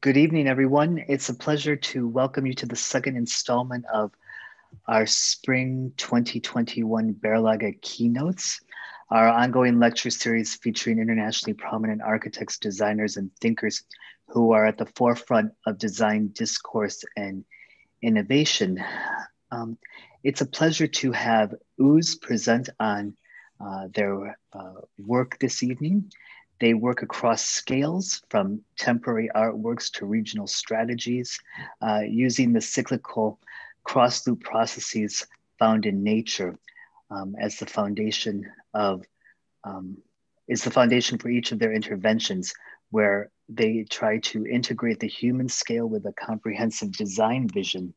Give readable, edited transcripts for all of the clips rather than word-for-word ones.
Good evening, everyone. It's a pleasure to welcome you to the second installment of our Spring 2021 Berlage Keynotes, our ongoing lecture series featuring internationally prominent architects, designers, and thinkers who are at the forefront of design, discourse, and innovation. It's a pleasure to have OOZE present on their work this evening. They work across scales from temporary artworks to regional strategies, using the cyclical cross-loop processes found in nature as the foundation of for each of their interventions, where they try to integrate the human scale with a comprehensive design vision.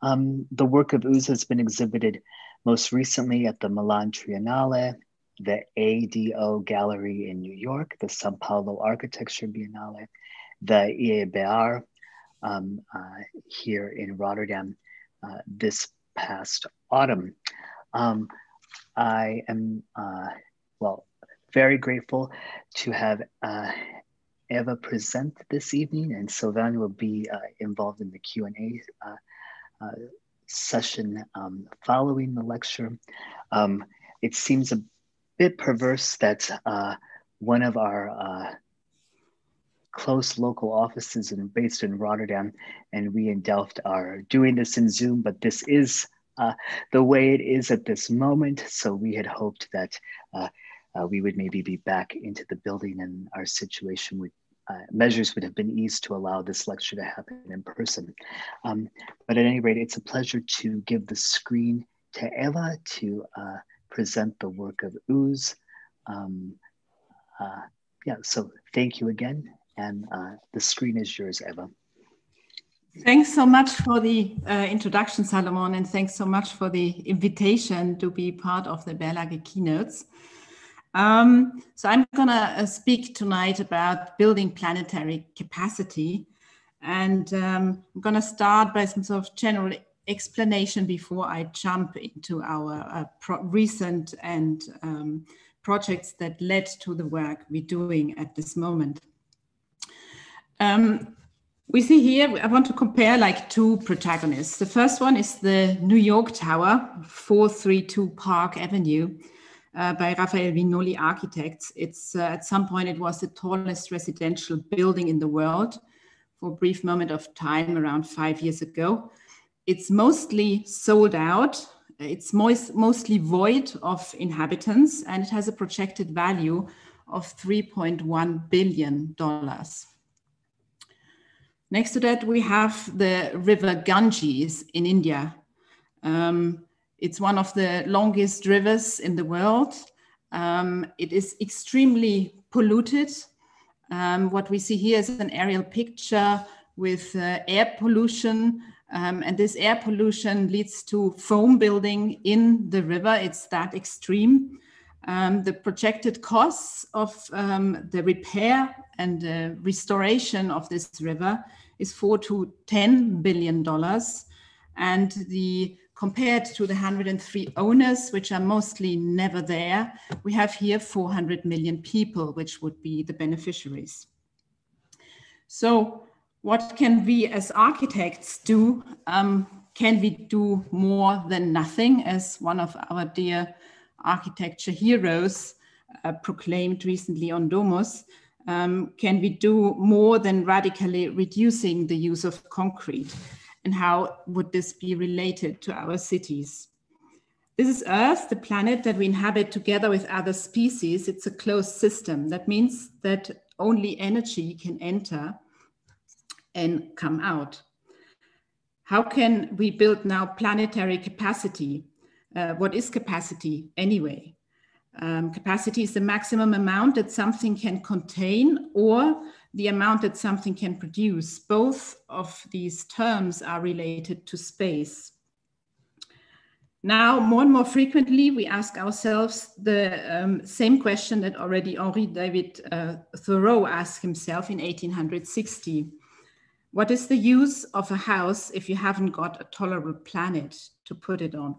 The work of OOZE has been exhibited most recently at the Milan Triennial, the ADO Gallery in New York, the São Paulo Architecture Biennial, the IEBR here in Rotterdam this past autumn. I am, very grateful to have Eva present this evening, and Sylvain will be involved in the Q&A session following the lecture. It seems a bit perverse that one of our close local offices based in Rotterdam and we in Delft are doing this in Zoom, but this is the way it is at this moment. So we had hoped that we would maybe be back into the building and our situation would measures would have been eased to allow this lecture to happen in person. But at any rate, it's a pleasure to give the screen to Eva to present the work of OOZE. So thank you again. And the screen is yours, Eva. Thanks so much for the introduction, Salomon, and thanks so much for the invitation to be part of the Berlage Keynotes. So I'm gonna speak tonight about building planetary capacity. And I'm gonna start by some sort of general explanation before I jump into our recent and projects that led to the work we're doing at this moment. We see here, I want to compare like two protagonists. The first one is the New York Tower, 432 Park Avenue, by Raphael Viñoly Architects. It's at some point it was the tallest residential building in the world for a brief moment of time around 5 years ago. It's mostly sold out. It's mostly void of inhabitants, and it has a projected value of $3.1 billion. Next to that, we have the river Ganges in India. It's one of the longest rivers in the world. It is extremely polluted. What we see here is an aerial picture with air pollution. And this air pollution leads to foam building in the river. It's that extreme. The projected costs of the repair and the restoration of this river is $4 to $10 billion. And compared to the 103 owners, which are mostly never there, we have here 400 million people, which would be the beneficiaries. So what can we as architects do? Can we do more than nothing, as one of our dear architecture heroes proclaimed recently on Domus? Can we do more than radically reducing the use of concrete? And how would this be related to our cities? This is Earth, the planet that we inhabit together with other species. It's a closed system. That means that only energy can enter and come out. How can we build now planetary capacity? What is capacity anyway? Capacity is the maximum amount that something can contain or the amount that something can produce. Both of these terms are related to space. Now, more and more frequently, we ask ourselves the same question that already Henri David Thoreau asked himself in 1860. What is the use of a house if you haven't got a tolerable planet to put it on?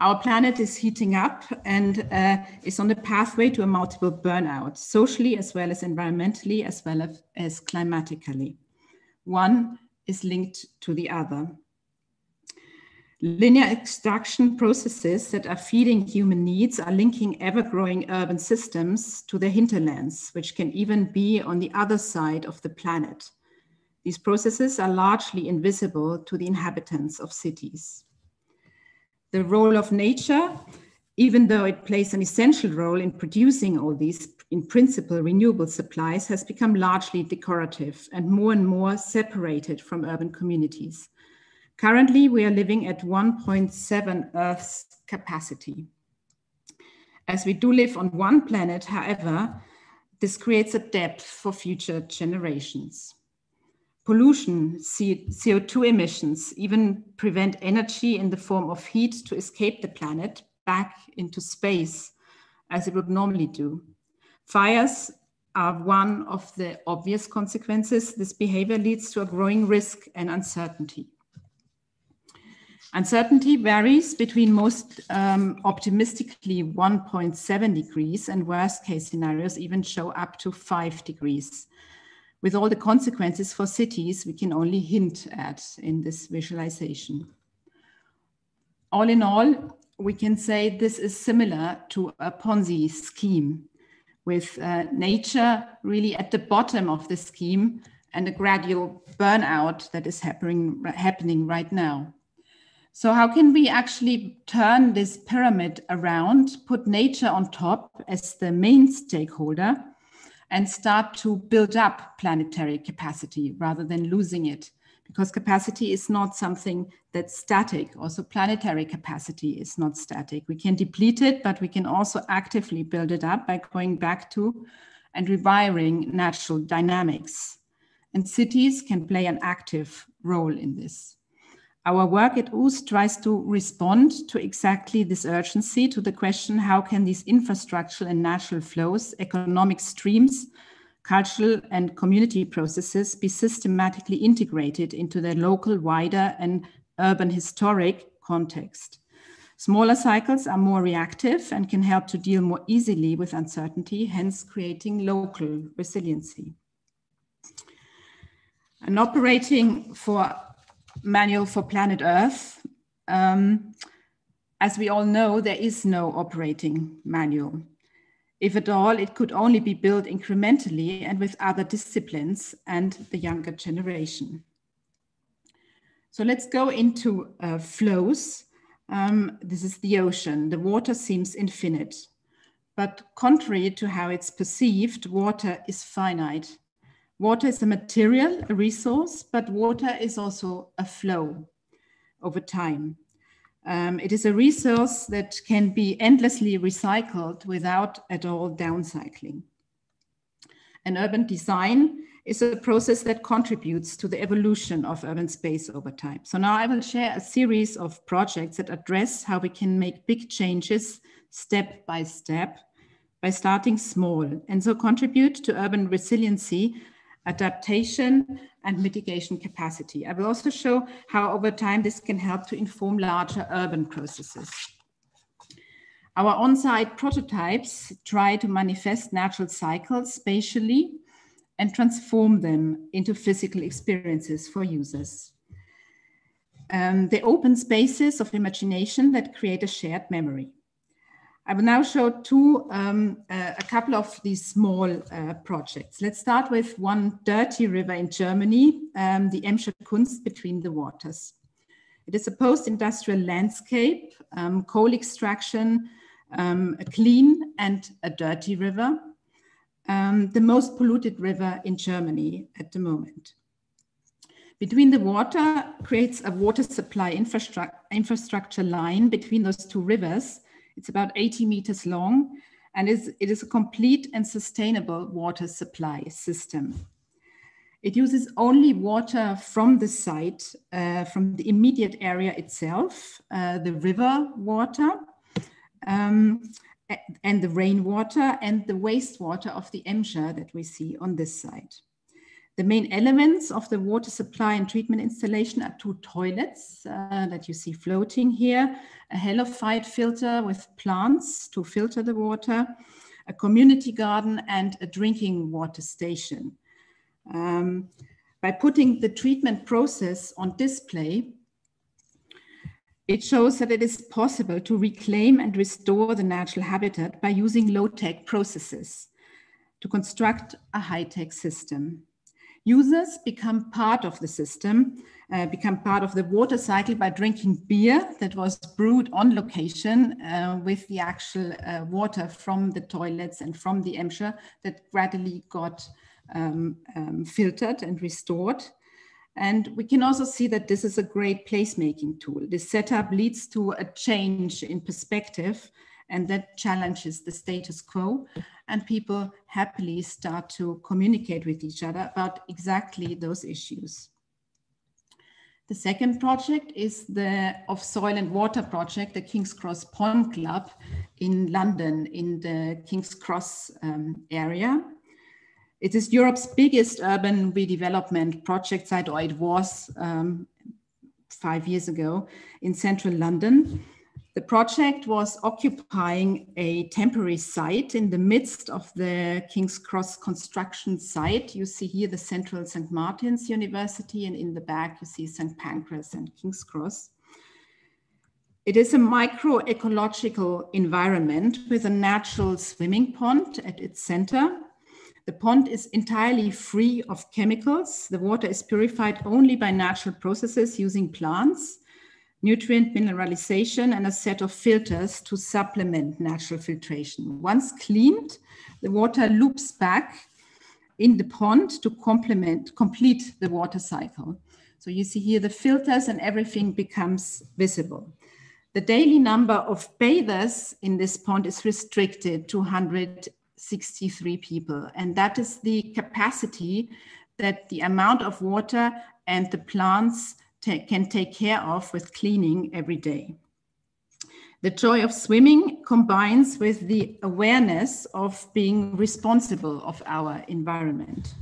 Our planet is heating up and is on the pathway to a multiple burnout, socially as well as environmentally, as well as climatically. One is linked to the other. Linear extraction processes that are feeding human needs are linking ever-growing urban systems to their hinterlands, which can even be on the other side of the planet. These processes are largely invisible to the inhabitants of cities. The role of nature, even though it plays an essential role in producing all these, in principle, renewable supplies, has become largely decorative and more separated from urban communities. Currently, we are living at 1.7 Earth's capacity. As we do live on one planet, however, this creates a debt for future generations. Pollution, CO2 emissions even prevent energy in the form of heat to escape the planet back into space, as it would normally do. Fires are one of the obvious consequences. This behavior leads to a growing risk and uncertainty. Uncertainty varies between most optimistically 1.7 degrees and worst case scenarios even show up to 5 degrees. With all the consequences for cities, we can only hint at in this visualization. All in all, we can say this is similar to a Ponzi scheme, with nature really at the bottom of the scheme and a gradual burnout that is happening right now. So how can we actually turn this pyramid around, put nature on top as the main stakeholder, and start to build up planetary capacity rather than losing it? Because capacity is not something that's static. Also, planetary capacity is not static. We can deplete it, but we can also actively build it up by going back to and rewiring natural dynamics. And cities can play an active role in this. Our work at OOZE tries to respond to exactly this urgency, to the question, how can these infrastructural and natural flows, economic streams, cultural and community processes be systematically integrated into their local, wider and urban historic context? Smaller cycles are more reactive and can help to deal more easily with uncertainty, hence creating local resiliency. An operating manual for planet Earth. As we all know, there is no operating manual. If at all, it could only be built incrementally and with other disciplines and the younger generation. So let's go into flows. This is the ocean. The water seems infinite, but contrary to how it's perceived, water is finite. Water is a material, a resource, but water is also a flow over time. It is a resource that can be endlessly recycled without at all downcycling. And urban design is a process that contributes to the evolution of urban space over time. So now I will share a series of projects that address how we can make big changes step by step by starting small, and so contribute to urban resiliency, adaptation and mitigation capacity. I will also show how over time this can help to inform larger urban processes. Our on-site prototypes try to manifest natural cycles spatially and transform them into physical experiences for users. They open spaces of imagination that create a shared memory. I will now show a couple of these small projects. Let's start with one dirty river in Germany, the Emscher Kunst between the waters. It is a post-industrial landscape, coal extraction, a clean and a dirty river, the most polluted river in Germany at the moment. Between the water creates a water supply infrastructure line between those two rivers. It's about 80 meters long, and it is a complete and sustainable water supply system. It uses only water from the site, from the immediate area itself, the river water, and the rainwater and the wastewater of the Emscher that we see on this side. The main elements of the water supply and treatment installation are 2 toilets that you see floating here, a halophyte filter with plants to filter the water, a community garden, and a drinking water station. By putting the treatment process on display, it shows that it is possible to reclaim and restore the natural habitat by using low-tech processes to construct a high-tech system. Users become part of the system, become part of the water cycle by drinking beer that was brewed on location with the actual water from the toilets and from the Emscher that gradually got filtered and restored. And we can also see that this is a great placemaking tool. This setup leads to a change in perspective, and that challenges the status quo, and people happily start to communicate with each other about exactly those issues. The second project is the Of Soil and Water project, the King's Cross Pond Club in London, in the King's Cross area. It is Europe's biggest urban redevelopment project site, or it was 5 years ago, in central London. The project was occupying a temporary site in the midst of the King's Cross construction site. You see here the central St. Martin's University, and in the back you see St. Pancras and King's Cross. It is a micro-ecological environment with a natural swimming pond at its center. The pond is entirely free of chemicals. The water is purified only by natural processes using plants, nutrient mineralization, and a set of filters to supplement natural filtration. Once cleaned, the water loops back in the pond to complete the water cycle. So you see here the filters and everything becomes visible. The daily number of bathers in this pond is restricted to 163 people. And that is the capacity that the amount of water and the plants can take care of with cleaning every day. The joy of swimming combines with the awareness of being responsible of our environment.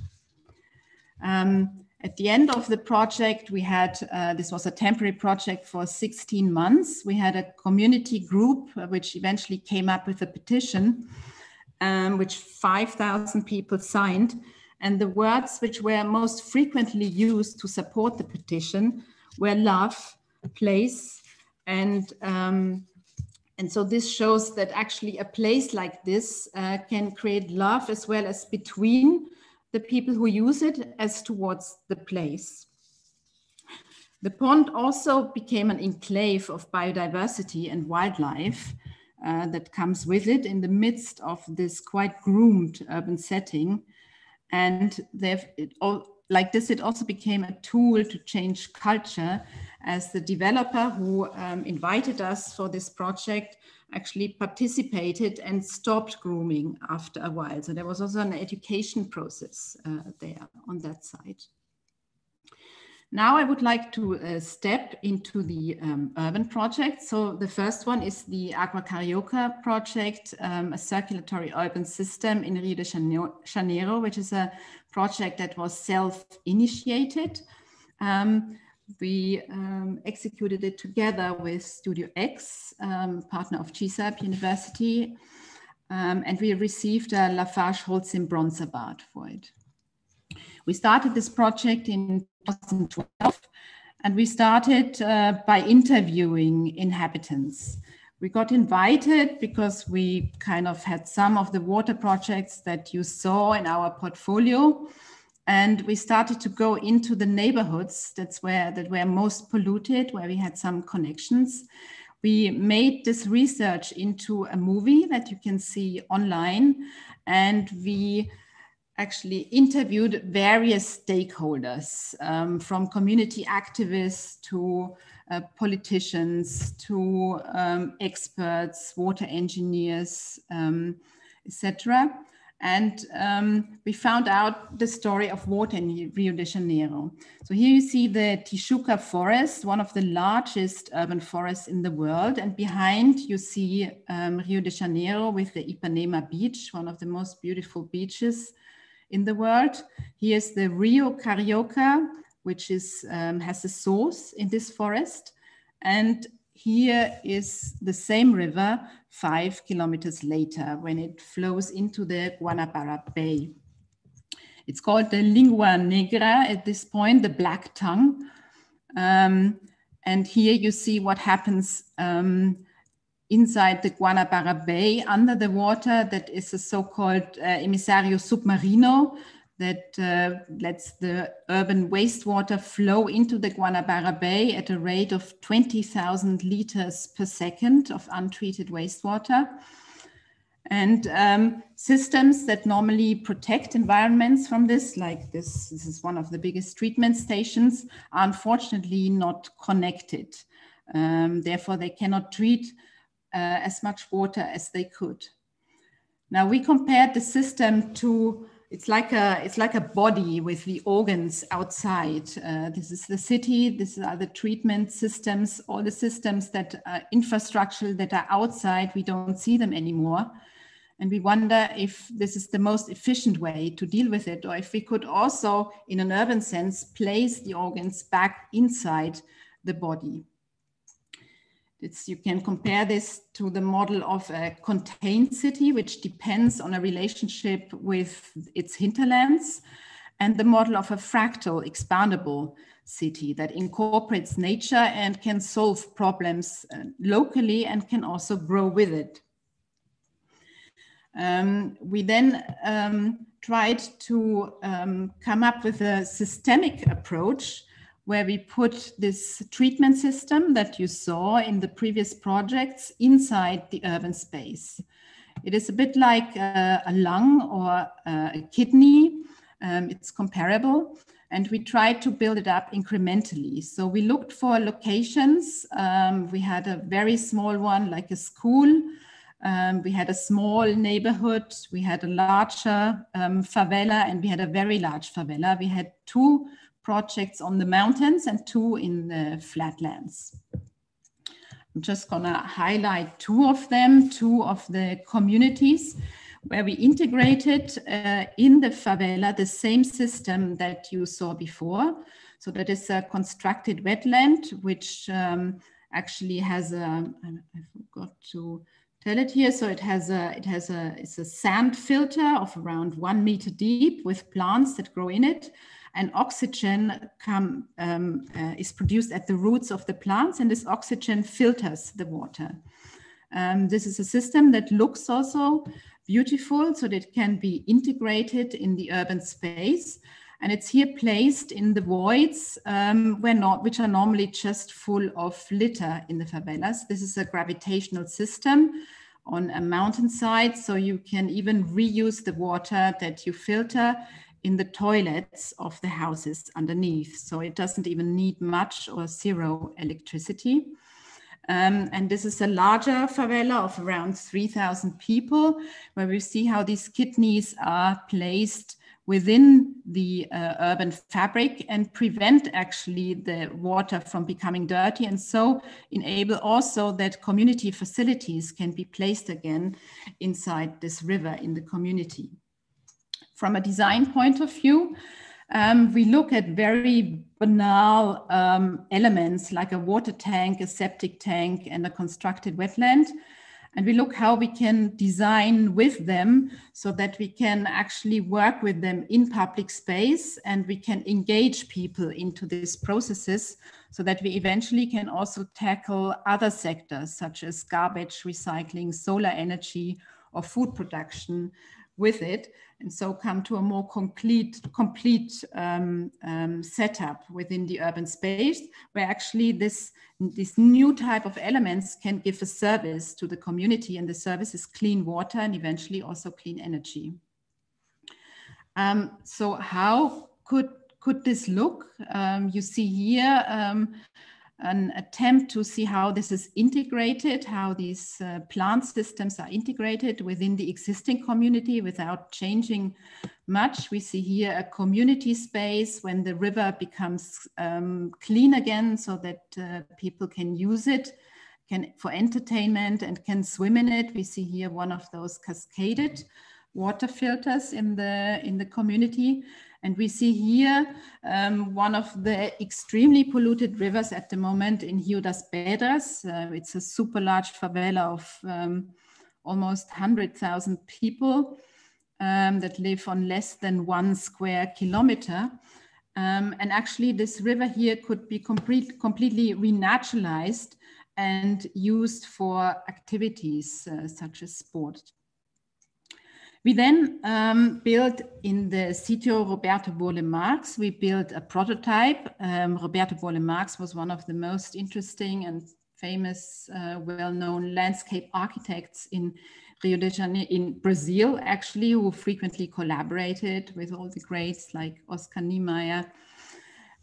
At the end of the project, we had, this was a temporary project for 16 months. We had a community group which eventually came up with a petition which 5,000 people signed. And the words which were most frequently used to support the petition were love, place, and so this shows that actually a place like this can create love as well as between the people who use it as towards the place. The pond also became an enclave of biodiversity and wildlife that comes with it in the midst of this quite groomed urban setting. And it also became a tool to change culture, as the developer who invited us for this project actually participated and stopped grooming after a while. So there was also an education process there on that side. Now I would like to step into the urban project. So the first one is the Agua Carioca project, a circulatory urban system in Rio de Janeiro, which is a project that was self-initiated. We executed it together with Studio X, partner of GSAP University, and we received a Lafarge-Holcim Bronze Award for it. We started this project in 2012, and we started by interviewing inhabitants. We got invited because we kind of had some of the water projects that you saw in our portfolio, and we started to go into the neighborhoods that were most polluted, where we had some connections. We made this research into a movie that you can see online, and we actually interviewed various stakeholders, from community activists to politicians to experts, water engineers, etc. And we found out the story of water in Rio de Janeiro. So here you see the Tijuca forest, one of the largest urban forests in the world. And behind you see Rio de Janeiro with the Ipanema beach, one of the most beautiful beaches in the world. Here's the Rio Carioca, which is, has a source in this forest. And here is the same river 5 kilometers later when it flows into the Guanabara Bay. It's called the Lingua Negra at this point, the black tongue. And here you see what happens inside the Guanabara Bay under the water. That is a so-called emissario submarino that lets the urban wastewater flow into the Guanabara Bay at a rate of 20,000 liters per second of untreated wastewater. And systems that normally protect environments from this, like this is one of the biggest treatment stations, are unfortunately not connected. Therefore, they cannot treat as much water as they could. Now, we compared the system to, it's like a body with the organs outside. This is the city, these are the treatment systems, all the systems that are infrastructural that are outside, we don't see them anymore. And we wonder if this is the most efficient way to deal with it, or if we could also, in an urban sense, place the organs back inside the body. You can compare this to the model of a contained city, which depends on a relationship with its hinterlands, and the model of a fractal, expandable city that incorporates nature and can solve problems locally and can also grow with it. We then tried to come up with a systemic approach where we put this treatment system that you saw in the previous projects inside the urban space. It is a bit like a lung or a kidney. It's comparable. And we tried to build it up incrementally. So we looked for locations. We had a very small one, like a school. We had a small neighborhood, we had a larger favela, and we had a very large favela. We had 2 projects on the mountains and 2 in the flatlands. I'm just gonna highlight 2 of them, 2 of the communities where we integrated in the favela the same system that you saw before. So that is a constructed wetland, which actually has a, I forgot to tell it here. So it's a sand filter of around 1 meter deep with plants that grow in it. And oxygen is produced at the roots of the plants, and this oxygen filters the water. This is a system that looks also beautiful, so that it can be integrated in the urban space. And it's here placed in the voids which are normally just full of litter in the favelas. This is a gravitational system on a mountainside, so you can even reuse the water that you filter in the toilets of the houses underneath. So it doesn't even need much or 0 electricity. And this is a larger favela of around 3,000 people, where we see how these kidneys are placed within the urban fabric and prevent actually the water from becoming dirty, and so enable also that community facilities can be placed again inside this river in the community. From a design point of view, we look at very banal elements like a water tank, a septic tank, and a constructed wetland. And we look how we can design with them so that we can actually work with them in public space, and we can engage people into these processes so that we eventually can also tackle other sectors such as garbage recycling, solar energy, or food production with it, and so come to a more complete setup within the urban space, where actually this new type of elements can give a service to the community, and the service is clean water and eventually also clean energy. So how could this look? You see here an attempt to see how this is integrated, how these plant systems are integrated within the existing community without changing much. We see here a community space when the river becomes clean again, so that people can use it for entertainment and can swim in it. We see here one of those cascaded water filters in the community. And we see here one of the extremely polluted rivers at the moment in Rio das Pedras. It's a super large favela of almost 100,000 people that live on less than 1 square kilometer. And actually this river here could be completely renaturalized and used for activities such as sport. We then built in the Sitio Roberto Burle Marx, we built a prototype. Roberto Burle Marx was one of the most interesting and famous, well-known landscape architects in Rio de Janeiro, in Brazil, actually, who frequently collaborated with all the greats like Oscar Niemeyer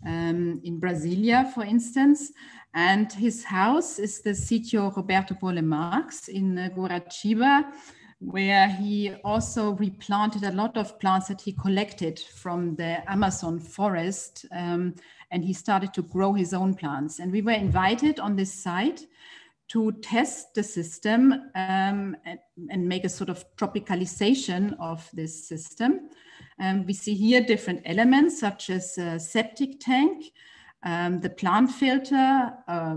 in Brasilia, for instance. And his house is the Sitio Roberto Burle Marx in Guaraciba, where he also replanted a lot of plants that he collected from the Amazon forest, and he started to grow his own plants. And we were invited on this site to test the system and make a sort of tropicalization of this system. We see here different elements such as a septic tank, the plant filter,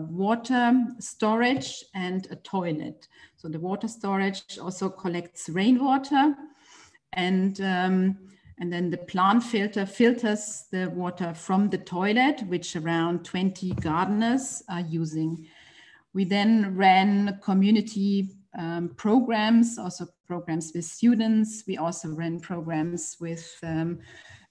water storage, and a toilet. So the water storage also collects rainwater, and then the plant filter filters the water from the toilet, which around 20 gardeners are using. We then ran community programs, also programs with students. We also ran programs with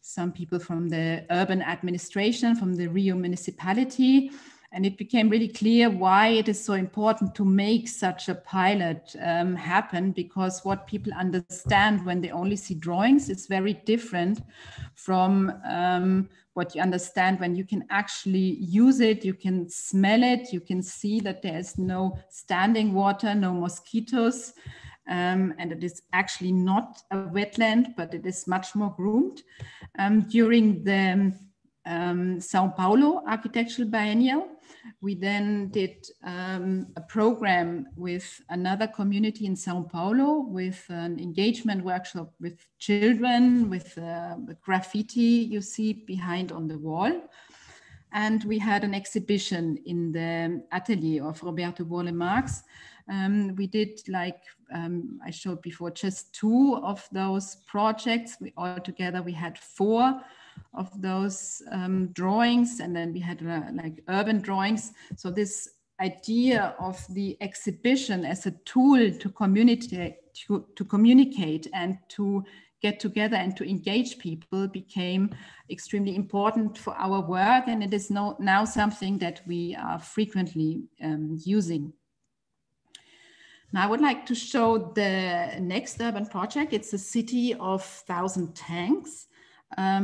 some people from the urban administration, from the Rio municipality. And it became really clear why it is so important to make such a pilot happen, because what people understand when they only see drawings is very different from what you understand when you can actually use it, you can smell it, you can see that there's no standing water, no mosquitoes, and it is actually not a wetland, but it is much more groomed. During the São Paulo Architecture Biennial, we then did a program with another community in São Paulo with an engagement workshop with children, with the graffiti you see behind on the wall. And we had an exhibition in the atelier of Roberto Burle Marx. We did, like I showed before, just 2 of those projects. Altogether we had 4 of those drawings, and then we had like urban drawings. So this idea of the exhibition as a tool to communicate and to get together and to engage people became extremely important for our work, and it is now something that we are frequently using. Now I would like to show the next urban project. It's a city of 1,000 tanks.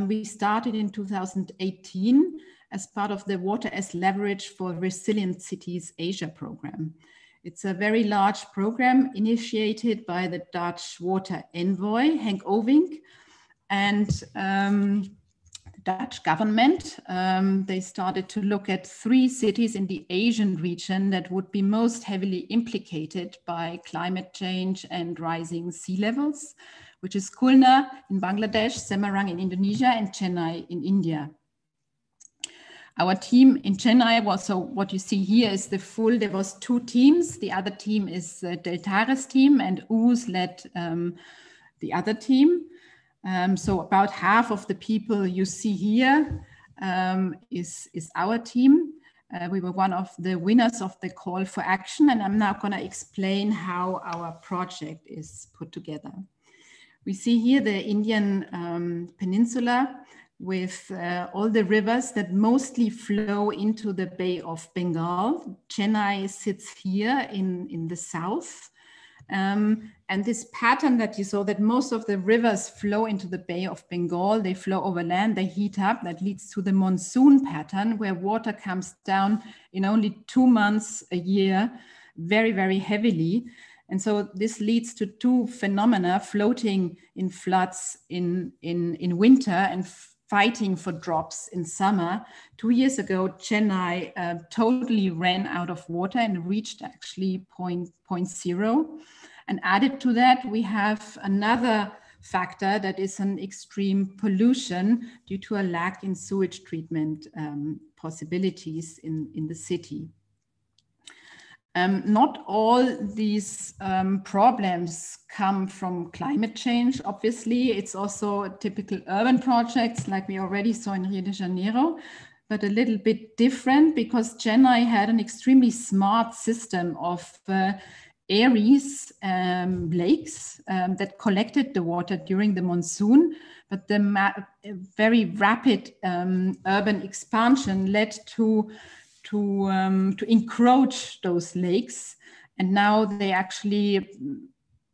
We started in 2018 as part of the Water as Leverage for Resilient Cities Asia program. It's a very large program initiated by the Dutch water envoy, Henk Ovink, and the Dutch government. They started to look at 3 cities in the Asian region that would be most heavily implicated by climate change and rising sea levels, which is Khulna in Bangladesh, Semarang in Indonesia, and Chennai in India. Our team in Chennai was, so what you see here is there was 2 teams. The other team is the Deltares team, and OOZE led the other team. So about half of the people you see here is our team. We were one of the winners of the call for action, and I'm now gonna explain how our project is put together. We see here the Indian peninsula with all the rivers that mostly flow into the Bay of Bengal. Chennai sits here in the south. And this pattern that you saw, that most of the rivers flow into the Bay of Bengal, they flow over land, they heat up, that leads to the monsoon pattern where water comes down in only 2 months a year, very, very heavily. And so this leads to 2 phenomena: floating in floods in winter and fighting for drops in summer. 2 years ago, Chennai totally ran out of water and reached actually 0.0. And added to that, we have another factor that is an extreme pollution due to a lack in sewage treatment possibilities in the city. Not all these problems come from climate change, obviously. It's also typical urban projects like we already saw in Rio de Janeiro, but a little bit different because Chennai had an extremely smart system of areas, lakes that collected the water during the monsoon, but the very rapid urban expansion led to encroach those lakes, and now they actually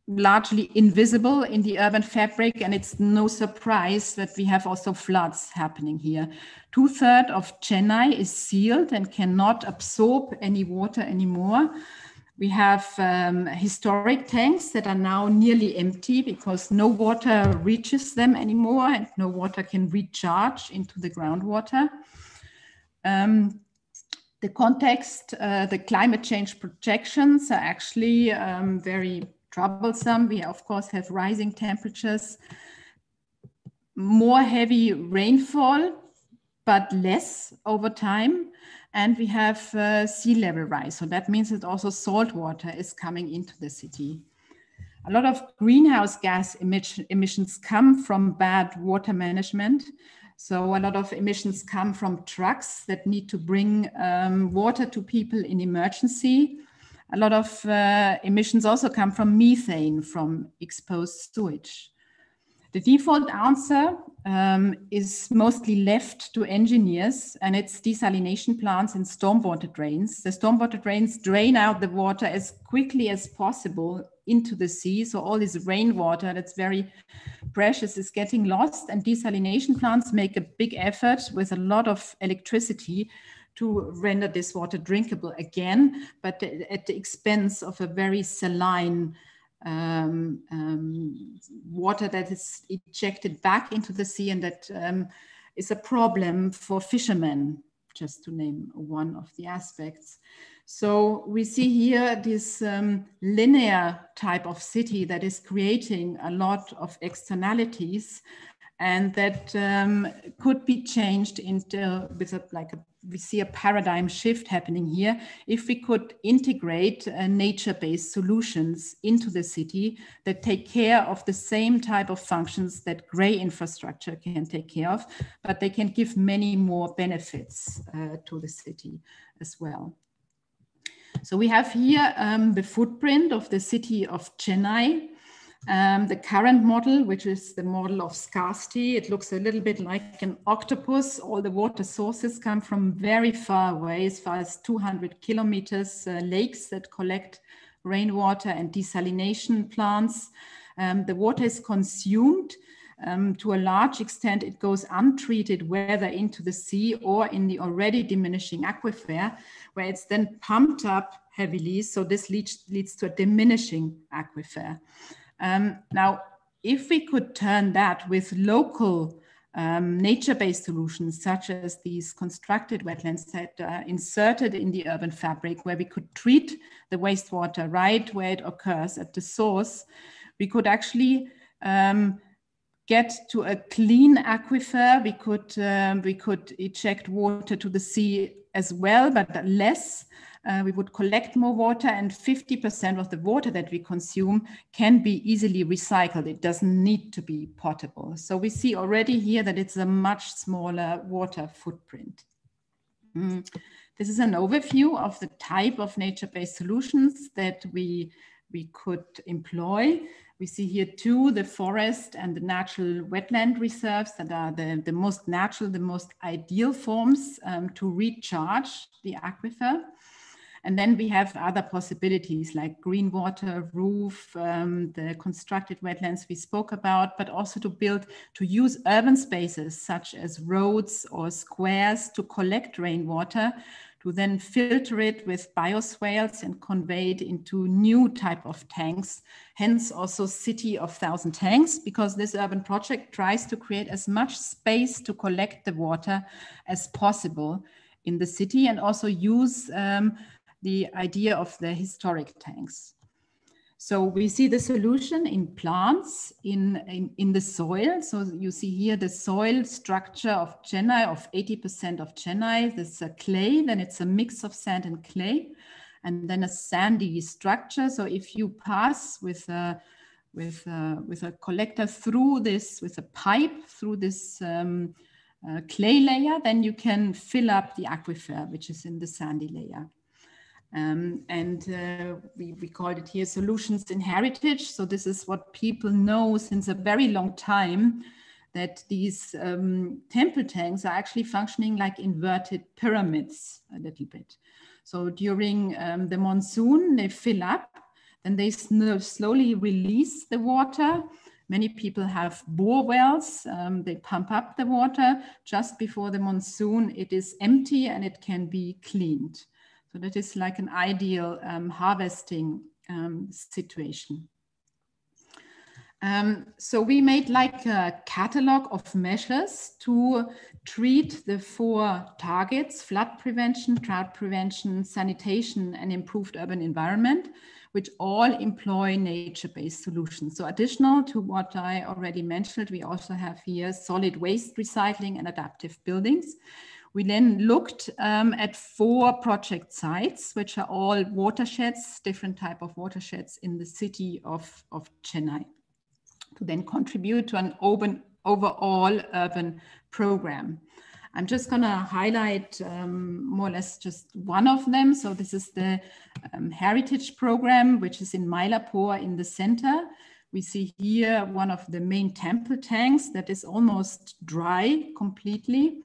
largely invisible in the urban fabric, and it's no surprise that we have also floods happening here. 2/3 of Chennai is sealed and cannot absorb any water anymore. We have historic tanks that are now nearly empty because no water reaches them anymore and no water can recharge into the groundwater. The context, the climate change projections are actually very troublesome. We, of course, have rising temperatures, more heavy rainfall, but less over time. And we have sea level rise. So that means that also salt water is coming into the city. A lot of greenhouse gas emissions come from bad water management. So a lot of emissions come from trucks that need to bring water to people in emergency. A lot of emissions also come from methane from exposed sewage. The default answer is mostly left to engineers, and it's desalination plants and stormwater drains. The stormwater drains drain out the water as quickly as possible into the sea. So all this rainwater that's very precious is getting lost, and desalination plants make a big effort with a lot of electricity to render this water drinkable again, but at the expense of a very saline water that is ejected back into the sea, and that is a problem for fishermen, just to name one of the aspects. So we see here this linear type of city that is creating a lot of externalities, and that could be changed into with we see a paradigm shift happening here if we could integrate nature-based solutions into the city that take care of the same type of functions that gray infrastructure can take care of, but they can give many more benefits to the city as well. So we have here the footprint of the city of Chennai. The current model, which is the model of scarcity, it looks a little bit like an octopus. All the water sources come from very far away, as far as 200 kilometers, lakes that collect rainwater and desalination plants. The water is consumed. To a large extent, it goes untreated, whether into the sea or in the already diminishing aquifer, where it's then pumped up heavily. So this leads to a diminishing aquifer. Now, if we could turn that with local nature-based solutions, such as these constructed wetlands that are inserted in the urban fabric, where we could treat the wastewater right where it occurs at the source, we could actually get to a clean aquifer. We could eject water to the sea as well, but less. We would collect more water, and 50% of the water that we consume can be easily recycled. It doesn't need to be potable. So we see already here that it's a much smaller water footprint. This is an overview of the type of nature-based solutions that we could employ. We see here too the forest and the natural wetland reserves that are the most natural, the most ideal forms to recharge the aquifer. And then we have other possibilities like green water, roof, the constructed wetlands we spoke about, but also to use urban spaces such as roads or squares to collect rainwater, to then filter it with bioswales and convey it into new type of tanks. Hence also City of 1,000 Tanks, because this urban project tries to create as much space to collect the water as possible in the city, and also use the idea of the historic tanks. So we see the solution in plants, in the soil. So you see here the soil structure of Chennai, of 80% of Chennai. There's a clay, then it's a mix of sand and clay, and then a sandy structure. So if you pass with a collector through this, with a pipe through this clay layer, then you can fill up the aquifer, which is in the sandy layer. We called it here solutions in heritage. So this is what people know since a very long time, that these temple tanks are actually functioning like inverted pyramids a little bit. So during the monsoon, they fill up, then they slowly release the water. Many people have bore wells. They pump up the water. Just before the monsoon, it is empty and it can be cleaned. So that is like an ideal harvesting situation. So we made like a catalog of measures to treat the 4 targets: flood prevention, drought prevention, sanitation, and improved urban environment, which all employ nature-based solutions. So additional to what I already mentioned, we also have here solid waste recycling and adaptive buildings. We then looked at 4 project sites, which are all watersheds, different type of watersheds in the city of Chennai, to then contribute to an overall urban program. I'm just going to highlight more or less just one of them. So this is the heritage program, which is in Mylapore in the center. We see here one of the main temple tanks that is almost dry completely.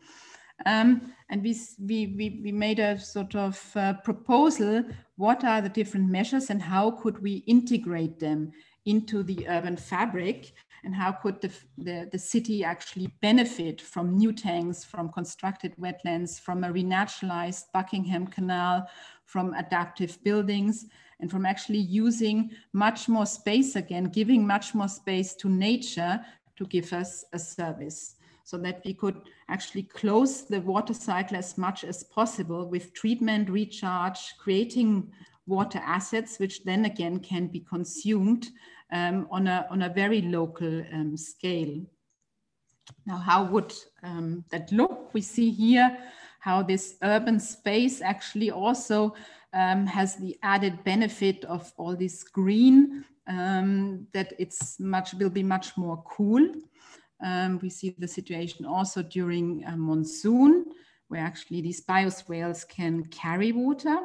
And we made a sort of proposal, what are the different measures and how could we integrate them into the urban fabric, and how could the city actually benefit from new tanks, from constructed wetlands, from a renaturalized Buckingham Canal, from adaptive buildings, and from actually using much more space again, giving much more space to nature to give us a service, so that we could actually close the water cycle as much as possible with treatment, recharge, creating water assets, which then again can be consumed on a very local scale. Now, how would that look? We see here how this urban space actually also has the added benefit of all this green, that will be much more cool. We see the situation also during monsoon, where actually these bioswales can carry water.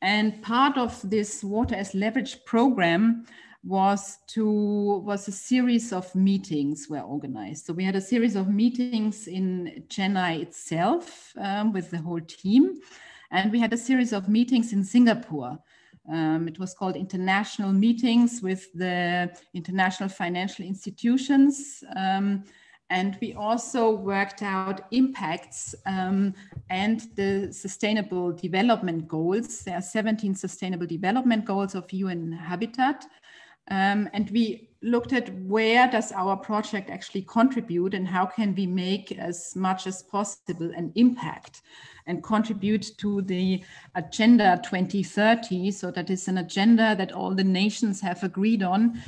And part of this water as leverage program was a series of meetings were organized. So we had a series of meetings in Chennai itself with the whole team. And we had a series of meetings in Singapore. It was called international meetings with the international financial institutions. And we also worked out impacts and the sustainable development goals. There are 17 sustainable development goals of UN Habitat. And we looked at where does our project actually contribute and how can we make as much as possible an impact and contribute to the Agenda 2030. So that is an agenda that all the nations have agreed on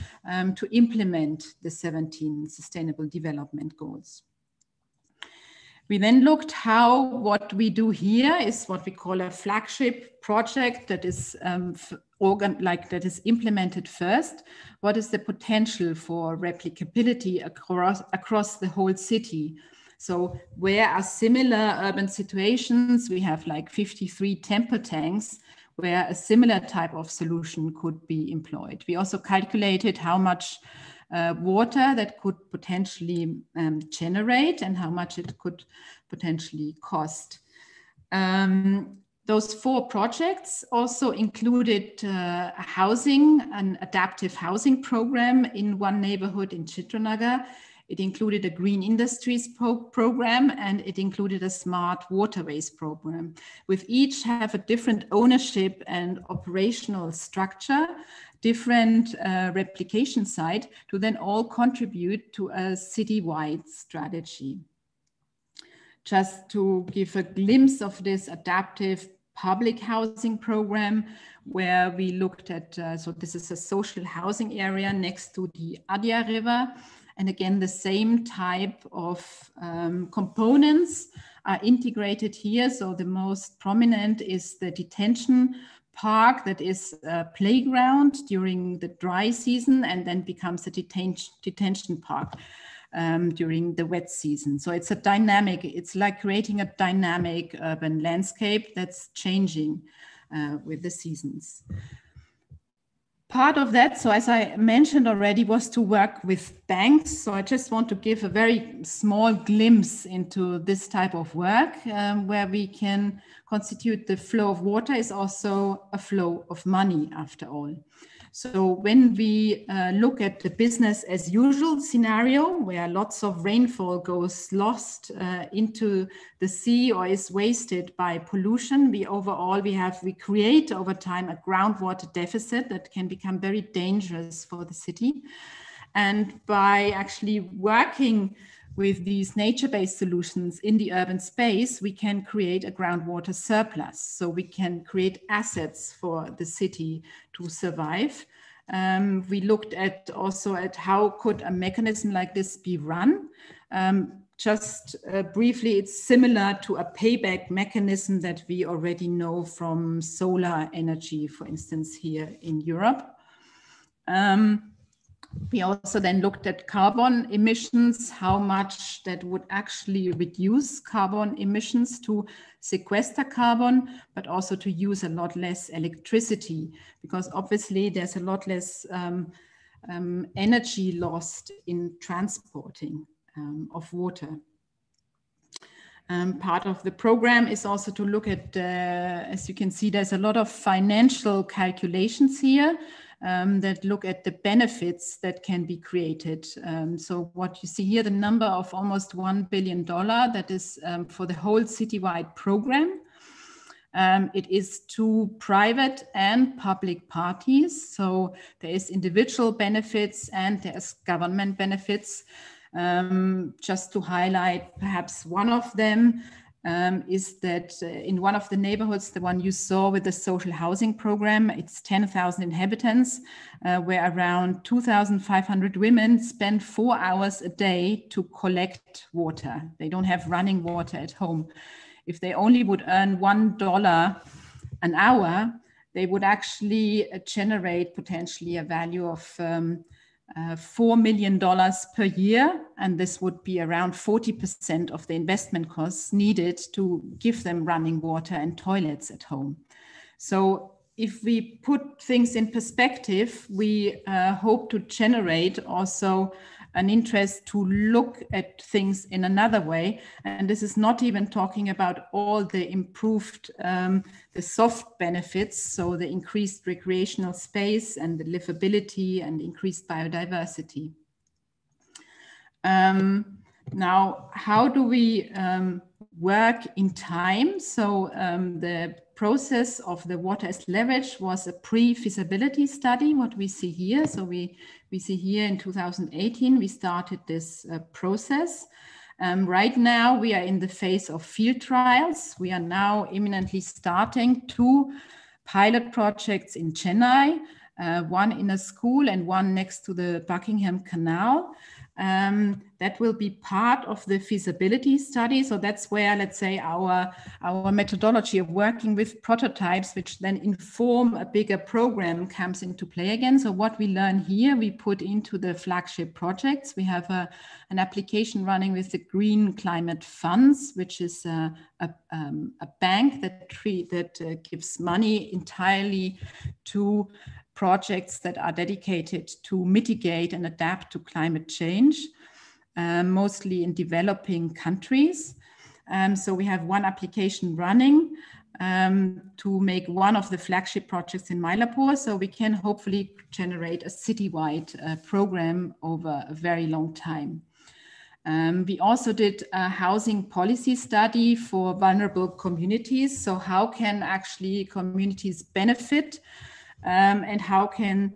to implement the 17 Sustainable Development Goals. We then looked how what we do here is what we call a flagship project that is implemented first. What is the potential for replicability across the whole city? So where are similar urban situations? We have like 53 temple tanks where a similar type of solution could be employed. We also calculated how much water that could potentially generate and how much it could potentially cost. Those 4 projects also included an adaptive housing program in one neighborhood in Chitranagar. It included a green industries program, and it included a smart waterways program. With each have a different ownership and operational structure, different replication site to then all contribute to a citywide strategy. Just to give a glimpse of this adaptive public housing program where we looked at, so this is a social housing area next to the Adia River. And again, the same type of components are integrated here. So the most prominent is the detention park that is a playground during the dry season and then becomes a detention park during the wet season. So it's a dynamic, it's like creating a dynamic urban landscape that's changing with the seasons. Part of that, so as I mentioned already, was to work with banks. So I just want to give a very small glimpse into this type of work where we can constitute the flow of water is also a flow of money after all. So when we look at the business as usual scenario where lots of rainfall goes lost into the sea or is wasted by pollution, we create over time a groundwater deficit that can become very dangerous for the city. And by actually working with these nature-based solutions in the urban space, we can create a groundwater surplus. So we can create assets for the city to survive. We looked at also at how could a mechanism like this be run. Just briefly, it's similar to a payback mechanism that we already know from solar energy, for instance, here in Europe. We also then looked at carbon emissions, how much that would actually reduce carbon emissions to sequester carbon, but also to use a lot less electricity, because obviously there's a lot less energy lost in transporting of water. Part of the program is also to look at, as you can see, there's a lot of financial calculations here. That look at the benefits that can be created. So what you see here, the number of almost $1 billion, that is for the whole citywide program. It is to private and public parties. So there is individual benefits and there's government benefits. Just to highlight perhaps one of them, is that in one of the neighborhoods, the one you saw with the social housing program, it's 10,000 inhabitants, where around 2,500 women spend 4 hours a day to collect water. They don't have running water at home. If they only would earn $1 an hour, they would actually generate potentially a value of $4 million per year, and this would be around 40% of the investment costs needed to give them running water and toilets at home. So if we put things in perspective, we hope to generate also an interest to look at things in another way. And this is not even talking about all the improved, the soft benefits, so the increased recreational space and the livability and increased biodiversity. Now, how do we work in time? So the process of the water as leverage was a pre-feasibility study, what we see here. So we see here in 2018, we started this process. Right now, we are in the phase of field trials. We are now imminently starting 2 pilot projects in Chennai, one in a school and one next to the Buckingham Canal. That will be part of the feasibility study. So that's where, let's say, our methodology of working with prototypes, which then inform a bigger program, comes into play again. So what we learn here, we put into the flagship projects. We have an application running with the Green Climate Funds, which is a bank that gives money entirely to projects that are dedicated to mitigate and adapt to climate change, mostly in developing countries. So we have one application running to make one of the flagship projects in Mylapore, so we can hopefully generate a citywide program over a very long time. We also did a housing policy study for vulnerable communities. So how can actually communities benefit and how can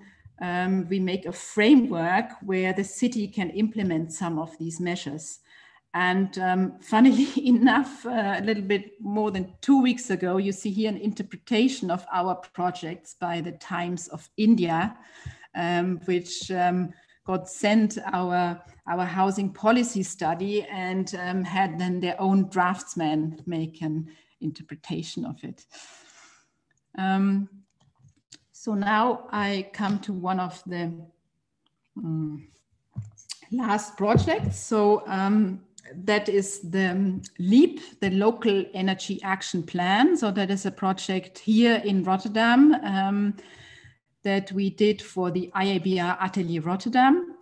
we make a framework where the city can implement some of these measures? And funnily enough, a little bit more than 2 weeks ago, you see here an interpretation of our projects by the Times of India, which got sent our housing policy study and had then their own draftsman make an interpretation of it. So now I come to one of the last projects. So that is the LEAP, the Local Energy Action Plan. So that is a project here in Rotterdam that we did for the IABR Atelier Rotterdam.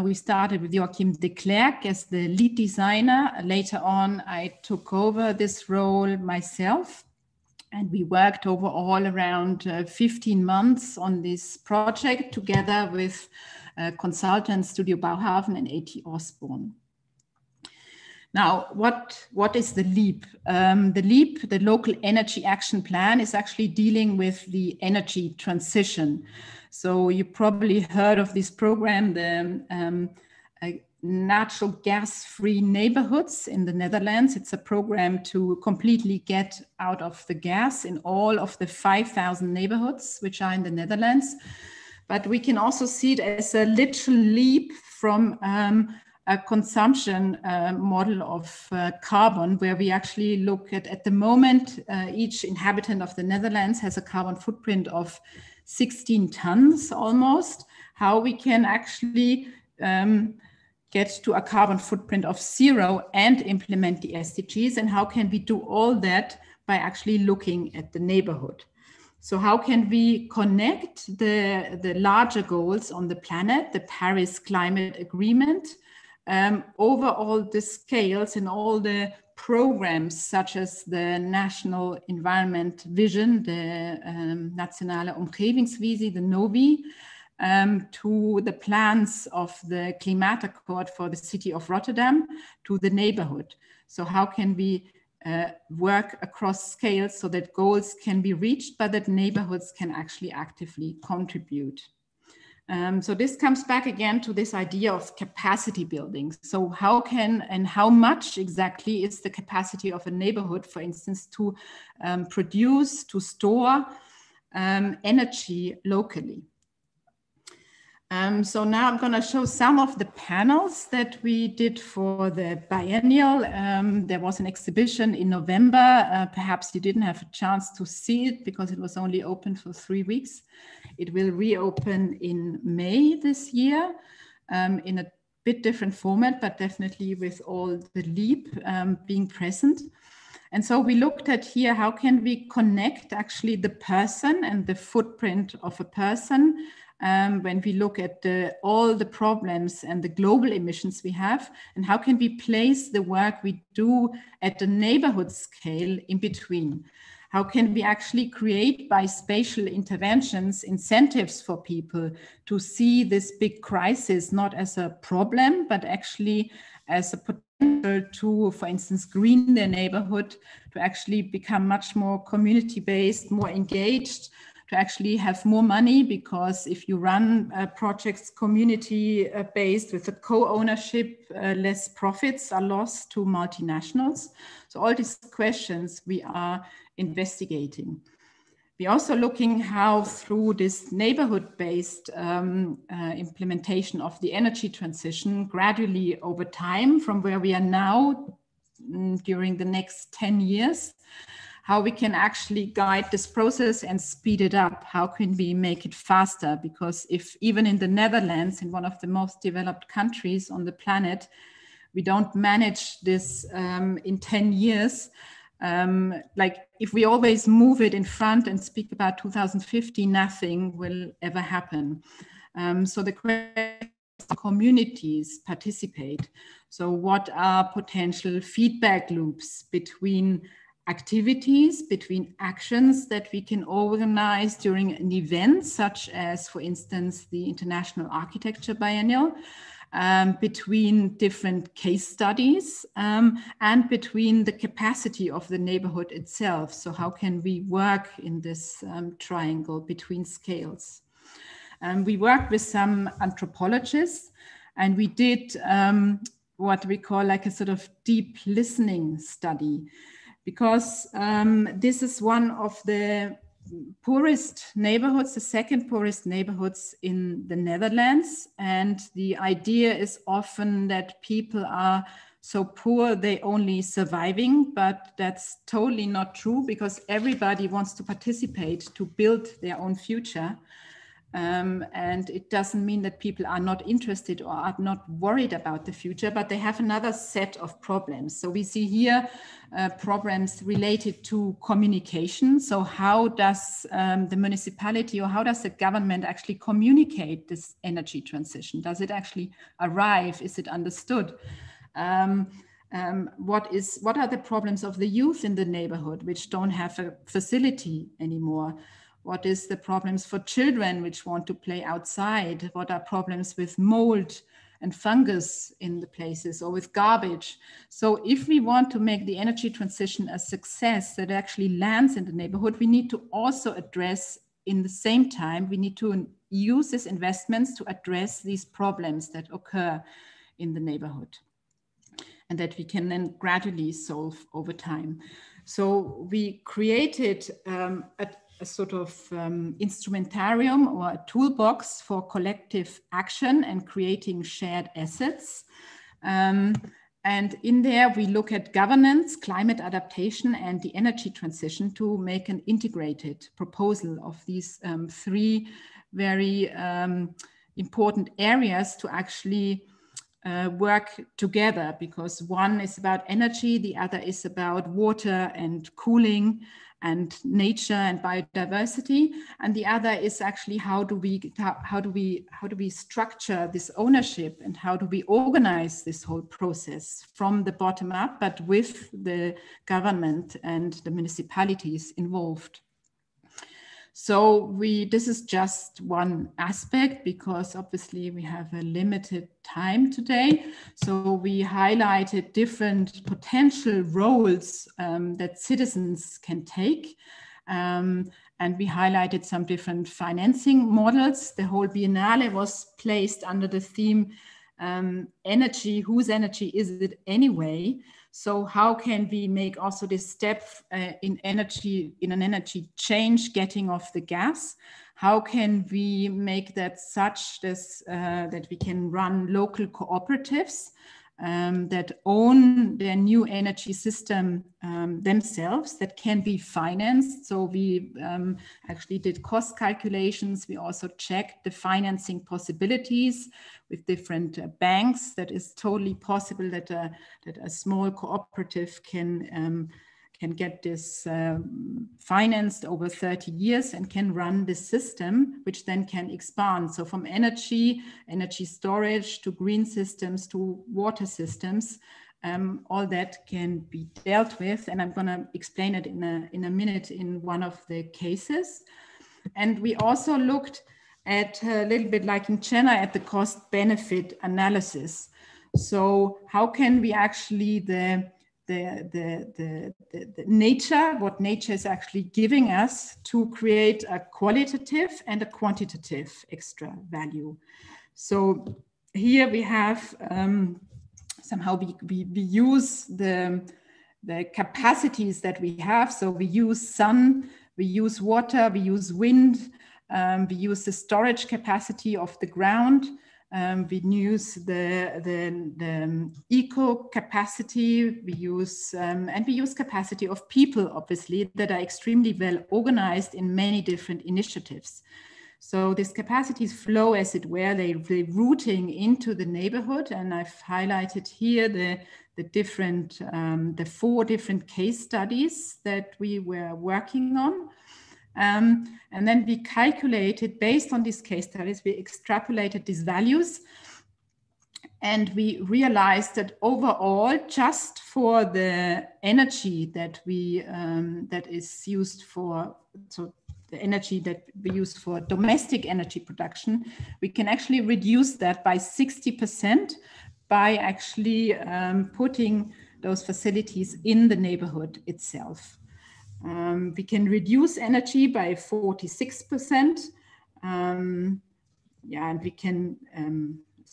We started with Joachim de Klerk as the lead designer. Later on, I took over this role myself, and we worked all around 15 months on this project together with consultants Studio Bauhafen and A.T. Osborne. Now, what is the LEAP? The LEAP, the Local Energy Action Plan, is actually dealing with the energy transition. So you probably heard of this program, the natural gas-free neighborhoods in the Netherlands. It's a program to completely get out of the gas in all of the 5,000 neighborhoods which are in the Netherlands. But we can also see it as a literal leap from a consumption model of carbon, where we actually look at the moment, each inhabitant of the Netherlands has a carbon footprint of 16 tons almost. How we can actually get to a carbon footprint of 0 and implement the SDGs, and how can we do all that by actually looking at the neighborhood. So how can we connect the larger goals on the planet, the Paris Climate Agreement, over all the scales and all the programs such as the National Environment Vision, the Nationale Omgevingsvisie, the NOVI, to the plans of the Klimaatakkoord for the city of Rotterdam, to the neighborhood. So how can we work across scales so that goals can be reached, but that neighborhoods can actually actively contribute? So this comes back again to this idea of capacity building. So how can and how much exactly is the capacity of a neighborhood, for instance, to produce, to store energy locally? So now I'm going to show some of the panels that we did for the biennial. There was an exhibition in November. Perhaps you didn't have a chance to see it because it was only open for 3 weeks. It will reopen in May this year in a bit different format, but definitely with all the LEAP being present. And so we looked at here, how can we connect actually the person and the footprint of a person when we look at all the problems and the global emissions we have, and how can we place the work we do at the neighborhood scale in between? How can we actually create by spatial interventions incentives for people to see this big crisis not as a problem, but actually as a potential to, for instance, green their neighborhood, to actually become much more community-based, more engaged, to actually have more money, because if you run projects community-based with a co-ownership, less profits are lost to multinationals. So all these questions we are investigating. We're also looking how through this neighborhood-based implementation of the energy transition, gradually over time from where we are now during the next 10 years, how we can actually guide this process and speed it up. How can we make it faster? Because if even in the Netherlands, in one of the most developed countries on the planet, we don't manage this in 10 years, like if we always move it in front and speak about 2050, nothing will ever happen. So the question is, communities participate. So what are potential feedback loops between activities, between actions that we can organize during an event, such as, for instance, the International Architecture Biennial, between different case studies, and between the capacity of the neighborhood itself. So how can we work in this triangle between scales? We worked with some anthropologists, and we did what we call like a sort of deep listening study, because this is one of the poorest neighborhoods, the second poorest neighborhoods in the Netherlands. And the idea is often that people are so poor they only surviving, but that's totally not true, because everybody wants to participate to build their own future. And it doesn't mean that people are not interested or are not worried about the future, but they have another set of problems. So we see here problems related to communication. So how does the municipality or how does the government actually communicate this energy transition? Does it actually arrive? Is it understood? What are the problems of the youth in the neighborhood, which don't have a facility anymore? What is the problems for children which want to play outside? What are problems with mold and fungus in the places, or with garbage? So if we want to make the energy transition a success that actually lands in the neighborhood, we need to also address, in the same time, we need to use these investments to address these problems that occur in the neighborhood, and that we can then gradually solve over time. So we created a sort of instrumentarium or a toolbox for collective action and creating shared assets. And in there, we look at governance, climate adaptation, and the energy transition to make an integrated proposal of these three very important areas to actually work together, because one is about energy, the other is about water and cooling and nature and biodiversity, and the other is actually how do we structure this ownership, and how do we organize this whole process from the bottom up, but with the government and the municipalities involved. So this is just one aspect, because obviously we have a limited time today. So we highlighted different potential roles that citizens can take. And we highlighted some different financing models. The whole Biennale was placed under the theme energy, whose energy is it anyway? So how can we make also this step in an energy change, getting off the gas? How can we make that such that we can run local cooperatives that own their new energy system themselves, that can be financed? So we actually did cost calculations. We also checked the financing possibilities with different banks. That is totally possible that a small cooperative can get this financed over 30 years and can run this system, which then can expand. So from energy storage to green systems to water systems, all that can be dealt with. And I'm going to explain it in a minute in one of the cases. And we also looked at a little bit like in Chennai at the cost benefit analysis. So how can we actually the nature, what nature is actually giving us, to create a qualitative and a quantitative extra value. So here we have somehow we use the capacities that we have. So we use sun, we use water, we use wind, we use the storage capacity of the ground. We use the eco capacity, we use and we use capacity of people, obviously, that are extremely well organized in many different initiatives. So these capacities flow, as it were, they're rooting into the neighborhood. And I've highlighted here the 4 different case studies that we were working on. And then we calculated, based on these case studies, we extrapolated these values, and we realized that overall, just for the energy that that is used for, so the energy that we use for domestic energy production, we can actually reduce that by 60% by actually putting those facilities in the neighborhood itself. We can reduce energy by 46%. And we can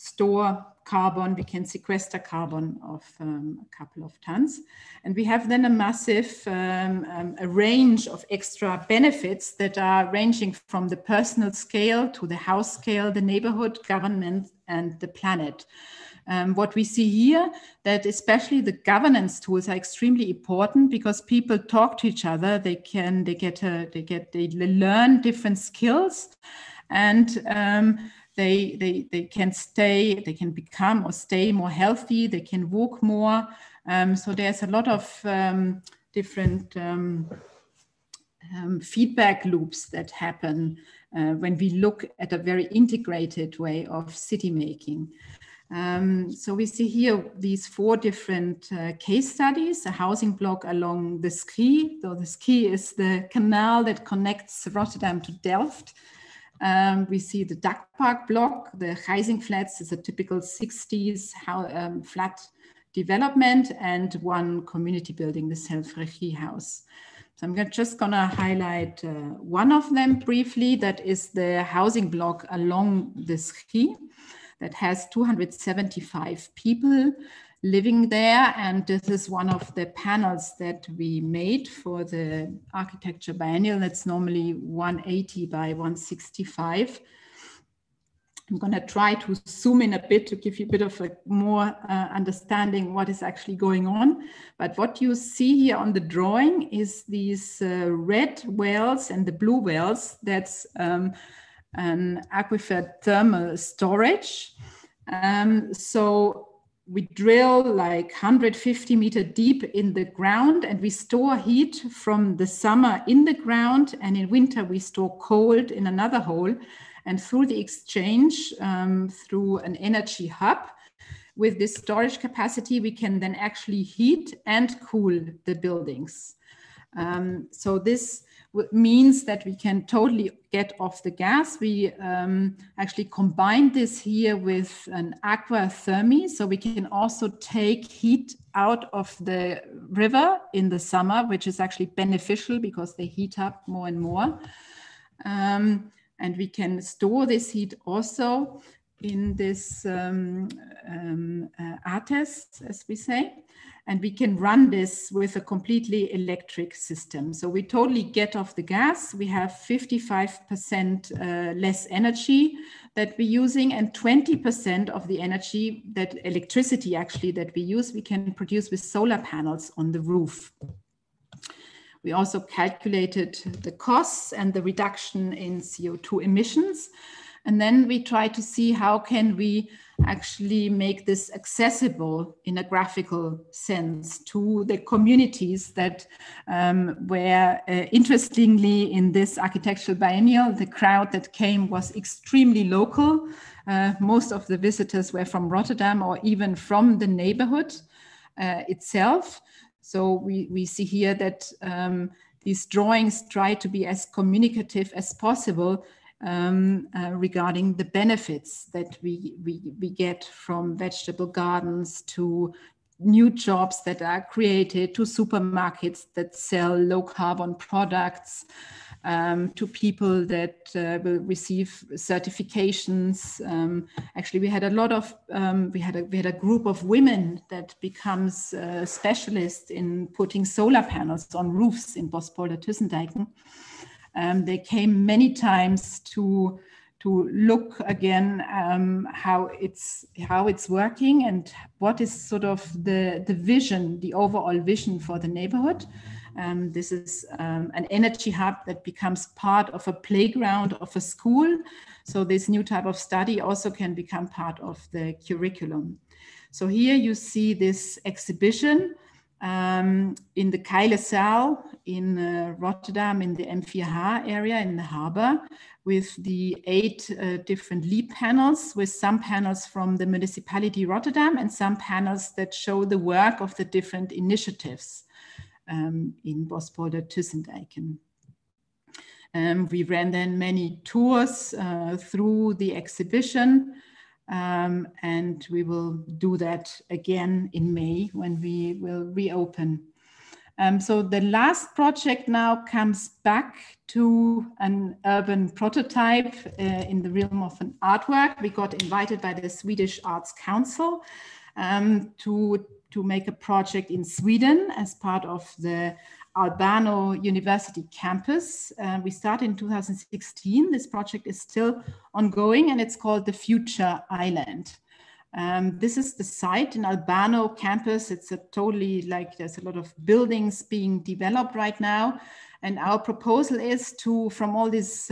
store carbon, we can sequester carbon of a couple of tons. And we have then a massive a range of extra benefits that are ranging from the personal scale to the house scale, the neighborhood, government, and the planet. What we see here, that especially the governance tools are extremely important because people talk to each other. They learn different skills, and they can become or stay more healthy. They can walk more. So there's a lot of different feedback loops that happen when we look at a very integrated way of city making. So we see here these 4 different case studies, a housing block along the Schie. So the Schie is the canal that connects Rotterdam to Delft. We see the Duck Park block. The Gijzing Flats is a typical 60s flat development, and one community building, the Self-Regie House. So I'm just gonna highlight one of them briefly. That is the housing block along the Schie that has 275 people living there. And this is one of the panels that we made for the Architecture Biennial. That's normally 180 by 165. I'm going to try to zoom in a bit to give you a bit of a more understanding what is actually going on. But what you see here on the drawing is these red wells and the blue wells. That's an aquifer thermal storage. So we drill like 150 meter deep in the ground, and we store heat from the summer in the ground, and in winter we store cold in another hole. And through the exchange, through an energy hub, with this storage capacity, we can then actually heat and cool the buildings. So this means that we can totally get off the gas. We actually combine this here with an aquathermy, so we can also take heat out of the river in the summer, which is actually beneficial because they heat up more and more. And we can store this heat also in this ATES, as we say. And we can run this with a completely electric system. So we totally get off the gas. We have 55% less energy that we're using, and 20% of the energy, that electricity actually that we use, we can produce with solar panels on the roof. We also calculated the costs and the reduction in CO2 emissions. And then we try to see how can we actually make this accessible in a graphical sense to the communities that were interestingly in this architectural biennial. The crowd that came was extremely local. Most of the visitors were from Rotterdam or even from the neighborhood itself. So we see here that these drawings try to be as communicative as possible regarding the benefits that we get from vegetable gardens to new jobs that are created, to supermarkets that sell low carbon products, to people that will receive certifications. Actually, we had a lot of, we had a group of women that becomes specialists in putting solar panels on roofs in Bospolder-Tussendijken. They came many times to look again how it's working and what is sort of the vision, the overall vision for the neighborhood. This is an energy hub that becomes part of a playground of a school. So this new type of study also can become part of the curriculum. So here you see this exhibition in the Keilezaal in Rotterdam, in the M4H area in the harbor, with the 8 different lead panels, with some panels from the municipality Rotterdam and some panels that show the work of the different initiatives in Bospolder-Tussendijken. We ran then many tours through the exhibition, and we will do that again in May when we will reopen. So the last project now comes back to an urban prototype in the realm of an artwork. We got invited by the Swedish Arts Council to make a project in Sweden as part of the Albano University campus. We started in 2016. This project is still ongoing and it's called the Future Island. This is the site in Albano campus. It's a totally there's a lot of buildings being developed right now. And our proposal is to, from all this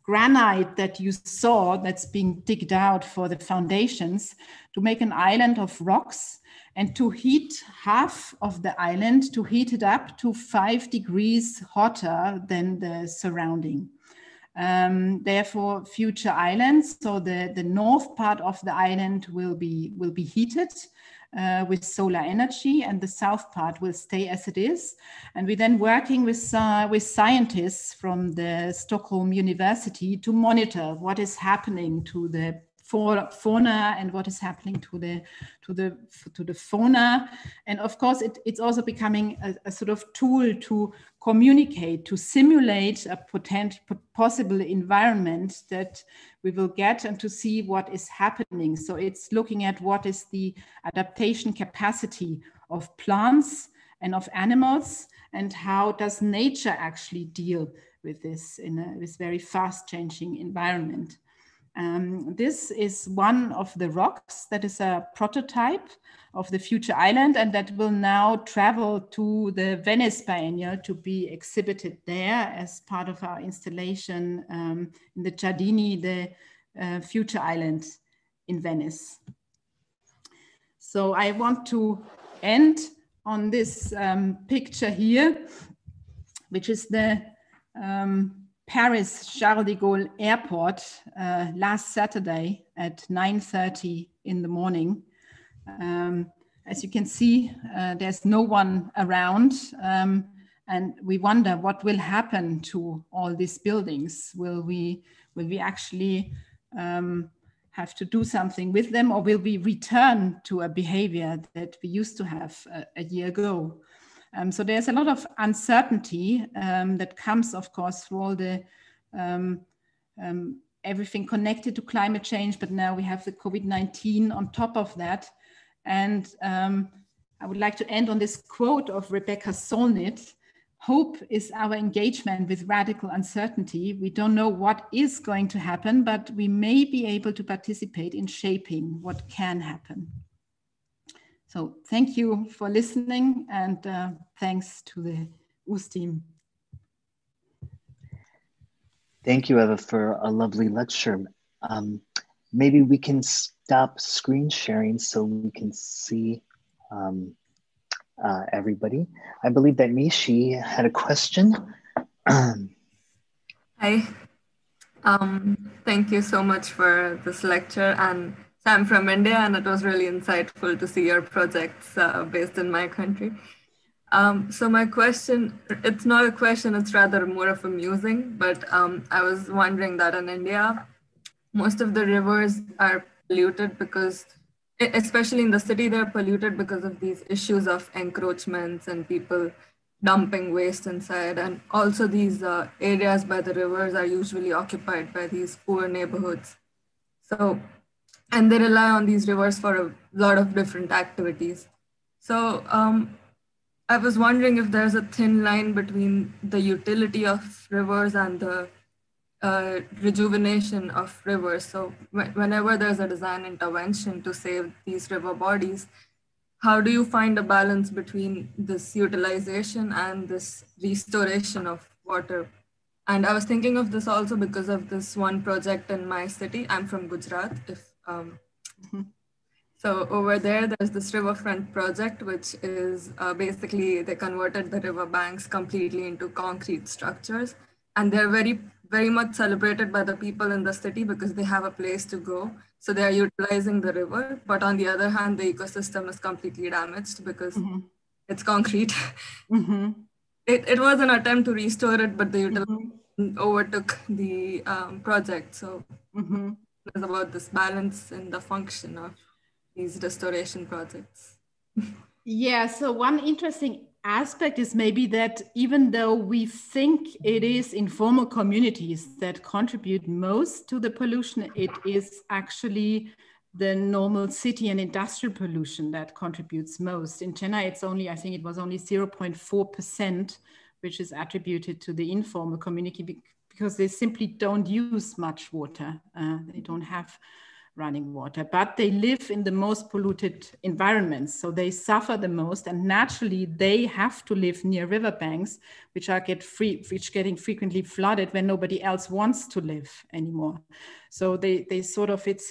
granite that you saw that's being digged out for the foundations, to make an island of rocks and to heat half of the island, to heat it up to 5 degrees hotter than the surrounding. Therefore, future islands. So the north part of the island will be heated with solar energy, and the south part will stay as it is. And we're then working with scientists from the Stockholm University to monitor what is happening to the fauna and what is happening to the fauna. And of course, it's also becoming a sort of tool to communicate, to simulate a possible environment that we will get and to see what is happening. So it's looking at what is the adaptation capacity of plants and of animals, and how does nature actually deal with this in this very fast changing environment. This is one of the rocks that is a prototype of the future island, and that will now travel to the Venice Biennial to be exhibited there as part of our installation in the Giardini, the future island in Venice. So I want to end on this picture here, which is the Paris Charles de Gaulle Airport last Saturday at 9:30 in the morning. As you can see, there's no one around, and we wonder what will happen to all these buildings. Will we actually have to do something with them, or will we return to a behavior that we used to have a year ago? So there's a lot of uncertainty that comes, of course, through all the everything connected to climate change, but now we have the COVID-19 on top of that. And I would like to end on this quote of Rebecca Solnit: "Hope is our engagement with radical uncertainty. We don't know what is going to happen, but we may be able to participate in shaping what can happen." So thank you for listening, and thanks to the OOZE team. Thank you, Eva, for a lovely lecture. Maybe we can stop screen sharing so we can see everybody. I believe that Mishi had a question. Hi. Thank you so much for this lecture. And I'm from India, and it was really insightful to see your projects based in my country. So my question, it's not a question, it's rather more of a musing, but I was wondering that in India, most of the rivers are polluted because, especially in the city, they're polluted because of these issues of encroachments and people dumping waste inside. And also these areas by the rivers are usually occupied by these poor neighborhoods. So, and they rely on these rivers for a lot of different activities. So I was wondering if there's a thin line between the utility of rivers and the rejuvenation of rivers. So whenever there's a design intervention to save these river bodies, how do you find a balance between this utilization and this restoration of water? And I was thinking of this also because of this one project in my city. I'm from Gujarat. So over there, there's this riverfront project, which is basically they converted the river banks completely into concrete structures. And they're very, very much celebrated by the people in the city because they have a place to go. So they are utilizing the river. But on the other hand, the ecosystem is completely damaged because it's concrete. It was an attempt to restore it, but the utilization overtook the project. So it's about this balance in the function of these restoration projects. Yeah, so one interesting aspect is maybe that even though we think it is informal communities that contribute most to the pollution, it is actually the normal city and industrial pollution that contributes most. In Chennai, it's only, I think it was only 0.4%, which is attributed to the informal community because they simply don't use much water. They don't have running water, but they live in the most polluted environments. So they suffer the most, and naturally they have to live near riverbanks, which are getting frequently flooded when nobody else wants to live anymore. So they sort of, it's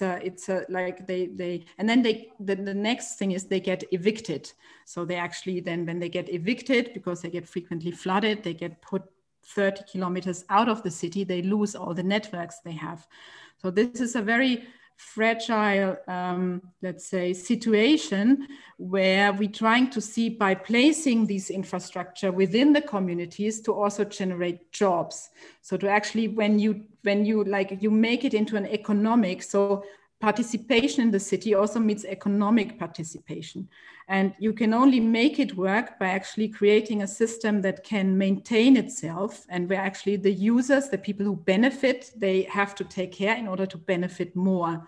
like and then the next thing is they get evicted. So they actually then, when they get evicted, because they get frequently flooded, they get put 30 kilometers out of the city, they lose all the networks they have. So this is a very fragile, let's say, situation where we're trying to see, by placing these infrastructure within the communities, to also generate jobs. So to actually, when you make it into an economic, so participation in the city also means economic participation. And you can only make it work by actually creating a system that can maintain itself, and where actually the users, the people who benefit, they have to take care in order to benefit more.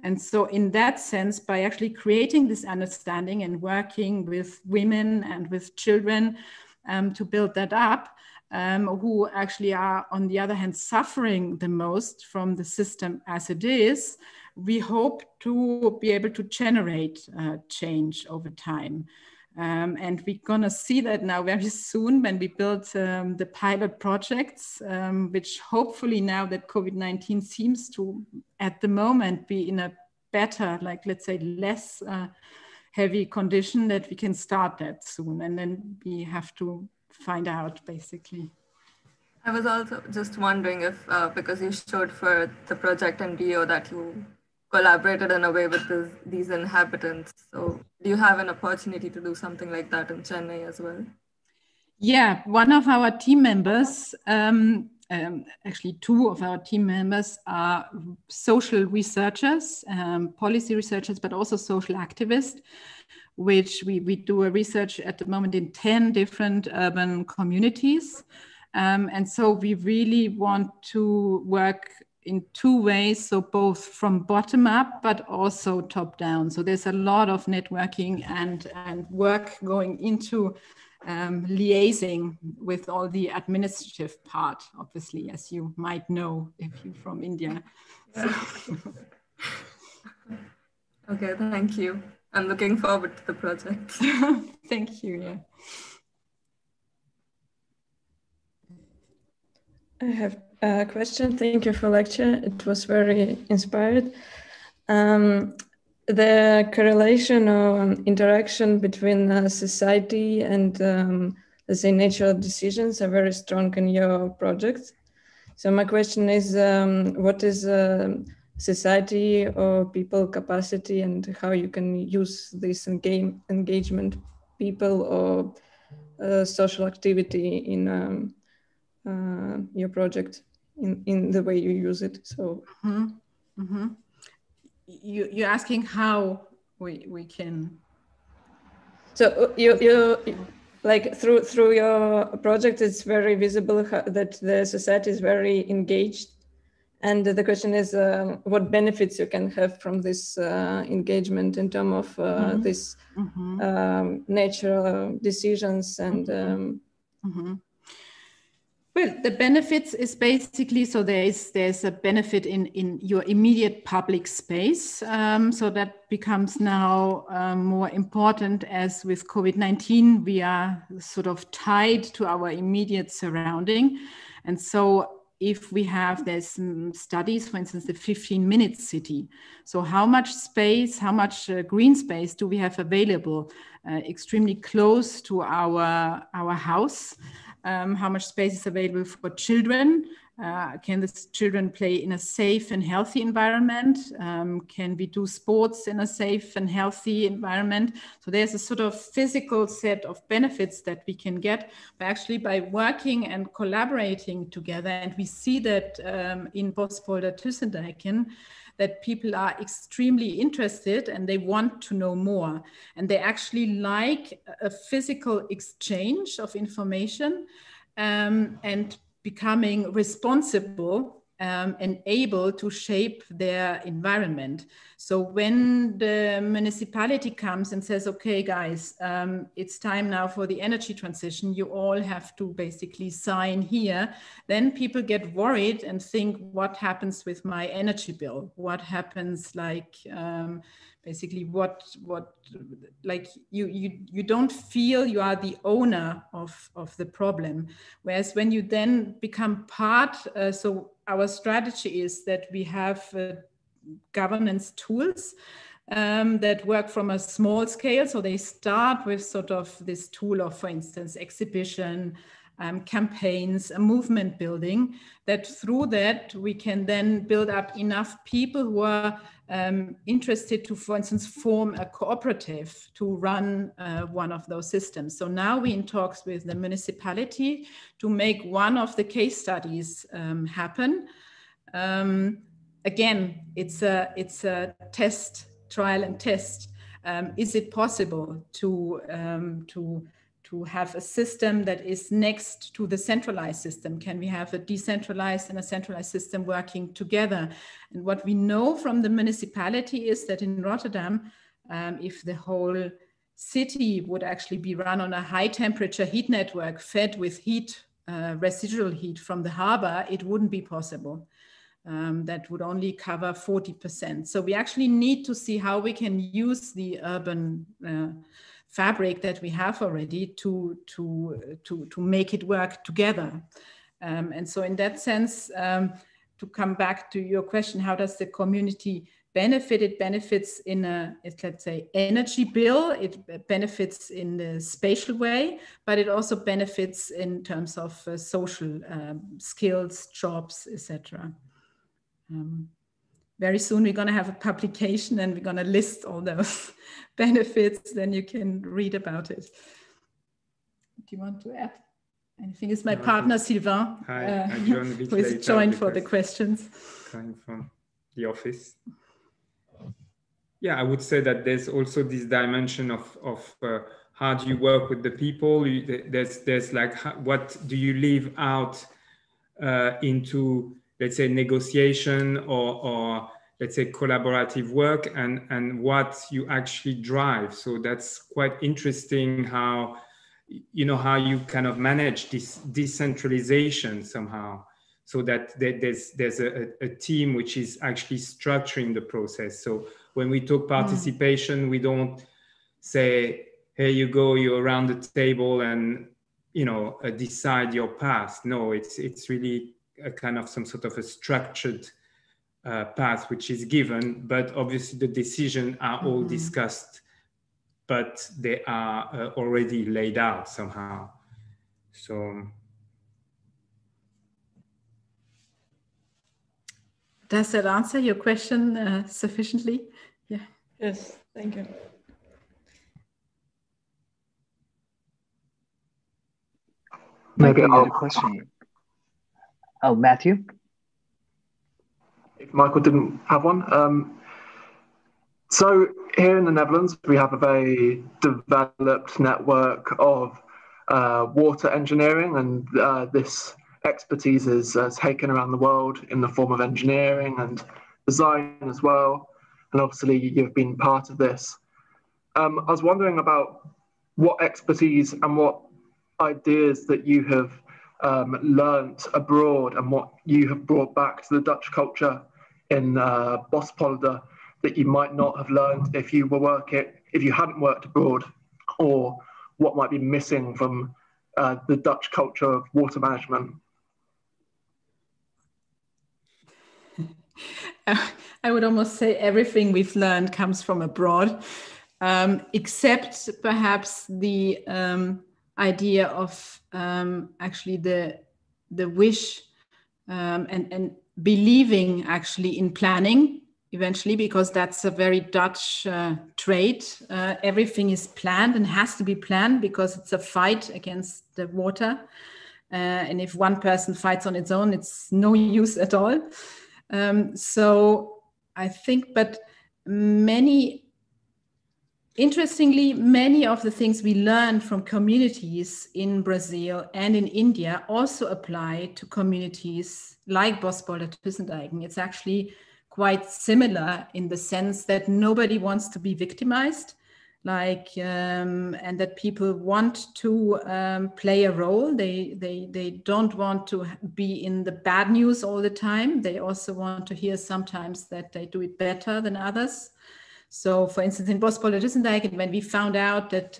And so in that sense, by actually creating this understanding and working with women and with children to build that up, who actually are, on the other hand, suffering the most from the system as it is, we hope to be able to generate change over time. And we're going to see that now very soon when we build the pilot projects, which hopefully, now that COVID-19 seems to, at the moment, be in a better, like, let's say, less heavy condition, that we can start that soon. And then we have to find out, basically. I was also just wondering if, because you showed for the project in Rio that you collaborated in a way with these inhabitants. So do you have an opportunity to do something like that in Chennai as well? Yeah, one of our team members, actually two of our team members, are social researchers, policy researchers, but also social activists, which we do a research at the moment in 10 different urban communities. And so we really want to work in two ways, so both from bottom up, but also top down. So there's a lot of networking and work going into liaising with all the administrative part, obviously, as you might know if you're from India. Yeah. So. Okay, thank you. I'm looking forward to the project. Thank you. Yeah. I have a question. Thank you for lecture. It was very inspired. The correlation or interaction between society and let's say natural decisions are very strong in your project. So my question is, what is society or people capacity, and how you can use this engagement, people or social activity in your project in the way you use it? So you're asking how we can. So you like through your project, it's very visible that the society is very engaged, and the question is what benefits you can have from this engagement in terms of this natural decisions and. Well, the benefits is basically, so there's a benefit in your immediate public space. So that becomes now more important, as with COVID-19, we are sort of tied to our immediate surrounding. And so if we have, there's some studies, for instance, the 15-minute city. So how much space, how much green space do we have available extremely close to our house? How much space is available for children? Can the children play in a safe and healthy environment? Can we do sports in a safe and healthy environment? So there's a sort of physical set of benefits that we can get by working and collaborating together. And we see that in Bospolder Tussendijken, that people are extremely interested and they want to know more. And they actually like a physical exchange of information and becoming responsible and able to shape their environment. So when the municipality comes and says, okay, guys, it's time now for the energy transition, you all have to basically sign here, then people get worried and think, what happens with my energy bill? What happens, like, basically what like you don't feel you are the owner of the problem. Whereas when you then become part, so our strategy is that we have governance tools that work from a small scale. So they start with sort of this tool of, for instance, exhibition, campaigns, movement building, that through that we can then build up enough people who are interested to, for instance, form a cooperative to run one of those systems. So now we're in talks with the municipality to make one of the case studies happen. Again, it's a test, trial and test. Is it possible to have a system that is next to the centralized system? Can we have a decentralized and a centralized system working together? And what we know from the municipality is that in Rotterdam, if the whole city would actually be run on a high temperature heat network fed with heat, residual heat from the harbor, it wouldn't be possible. That would only cover 40%. So we actually need to see how we can use the urban fabric that we have already to make it work together. And so in that sense, to come back to your question, how does the community benefit? It benefits in let's say, energy bill. It benefits in the spatial way, but it also benefits in terms of social skills, jobs, etc. Very soon we're going to have a publication and we're going to list all those benefits, then you can read about it. Do you want to add anything? It's my partner Sylvain, who is joined for the questions. Coming from the office. Yeah, I would say that there's also this dimension of how do you work with the people? There's like, what do you leave out into, let's say, negotiation or let's say collaborative work, and what you actually drive. So that's quite interesting how, how you kind of manage this decentralization somehow, so that there's a team which is actually structuring the process. So when we talk participation, we don't say, hey, you're around the table and, decide your path. No, it's really a kind of some sort of a structured path which is given, but obviously the decisions are all discussed, but they are already laid out somehow. So does that answer your question sufficiently? Yeah. Yes, thank you. Maybe I had a question. Oh, Matthew? If Michael didn't have one. So here in the Netherlands, we have a very developed network of water engineering, and this expertise is taken around the world in the form of engineering and design as well. And obviously you've been part of this. I was wondering about what expertise and what ideas that you have learnt abroad and what you have brought back to the Dutch culture in Bospolder that you might not have learned if you hadn't worked abroad, or what might be missing from the Dutch culture of water management? I would almost say everything we've learned comes from abroad, except perhaps the idea of actually the wish and believing actually in planning eventually, because that's a very Dutch trait. Everything is planned and has to be planned because it's a fight against the water. And if one person fights on its own, it's no use at all. So I think, but interestingly, many of the things we learn from communities in Brazil and in India also apply to communities like Bosporter-Thyssen-Deigen. It's actually quite similar in the sense that nobody wants to be victimized, and that people want to play a role. They don't want to be in the bad news all the time. They also want to hear sometimes that they do it better than others. So, for instance, in Bosporter-Thyssen-Deigen, when we found out that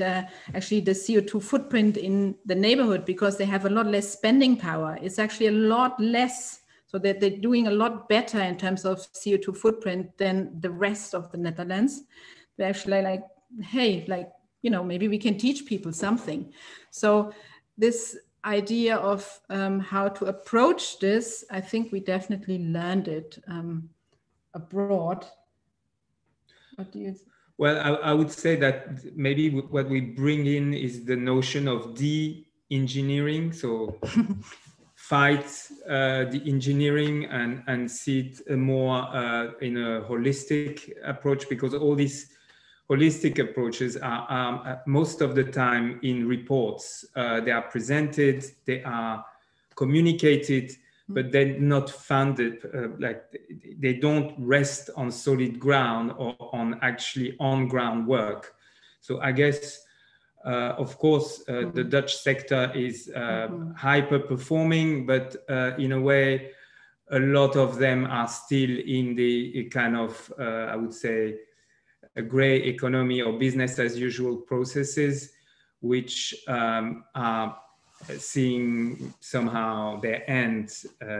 actually the CO2 footprint in the neighborhood, because they have a lot less spending power, is actually a lot less. So that they're doing a lot better in terms of CO2 footprint than the rest of the Netherlands. They're actually like, hey, maybe we can teach people something. So this idea of how to approach this, I think we definitely learned it abroad. What do you think? Well, I would say that maybe what we bring in is the notion of de-engineering. So fight the engineering and see it more in a holistic approach, because all these holistic approaches are most of the time in reports. They are presented, they are communicated, but they're not funded, they don't rest on solid ground or on actually on-ground work. So I guess, of course, the Dutch sector is hyper-performing, but in a way, a lot of them are still in the kind of, I would say, a gray economy or business as usual processes, which are seeing somehow their end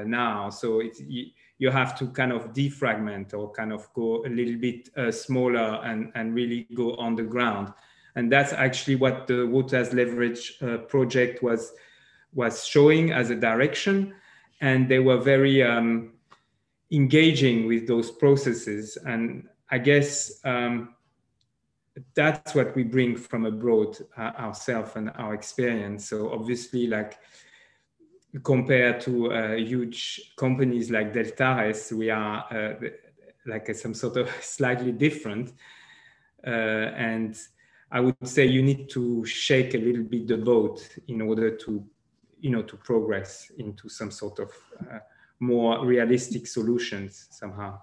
now. So you have to kind of defragment or kind of go a little bit smaller and really go on the ground. And that's actually what the Water as Leverage project was showing as a direction. And they were very engaging with those processes. And I guess that's what we bring from abroad ourselves and our experience. So obviously, like, compared to huge companies like Deltares, we are like some sort of slightly different. And I would say you need to shake a little bit the boat in order to, to progress into some sort of more realistic solutions somehow.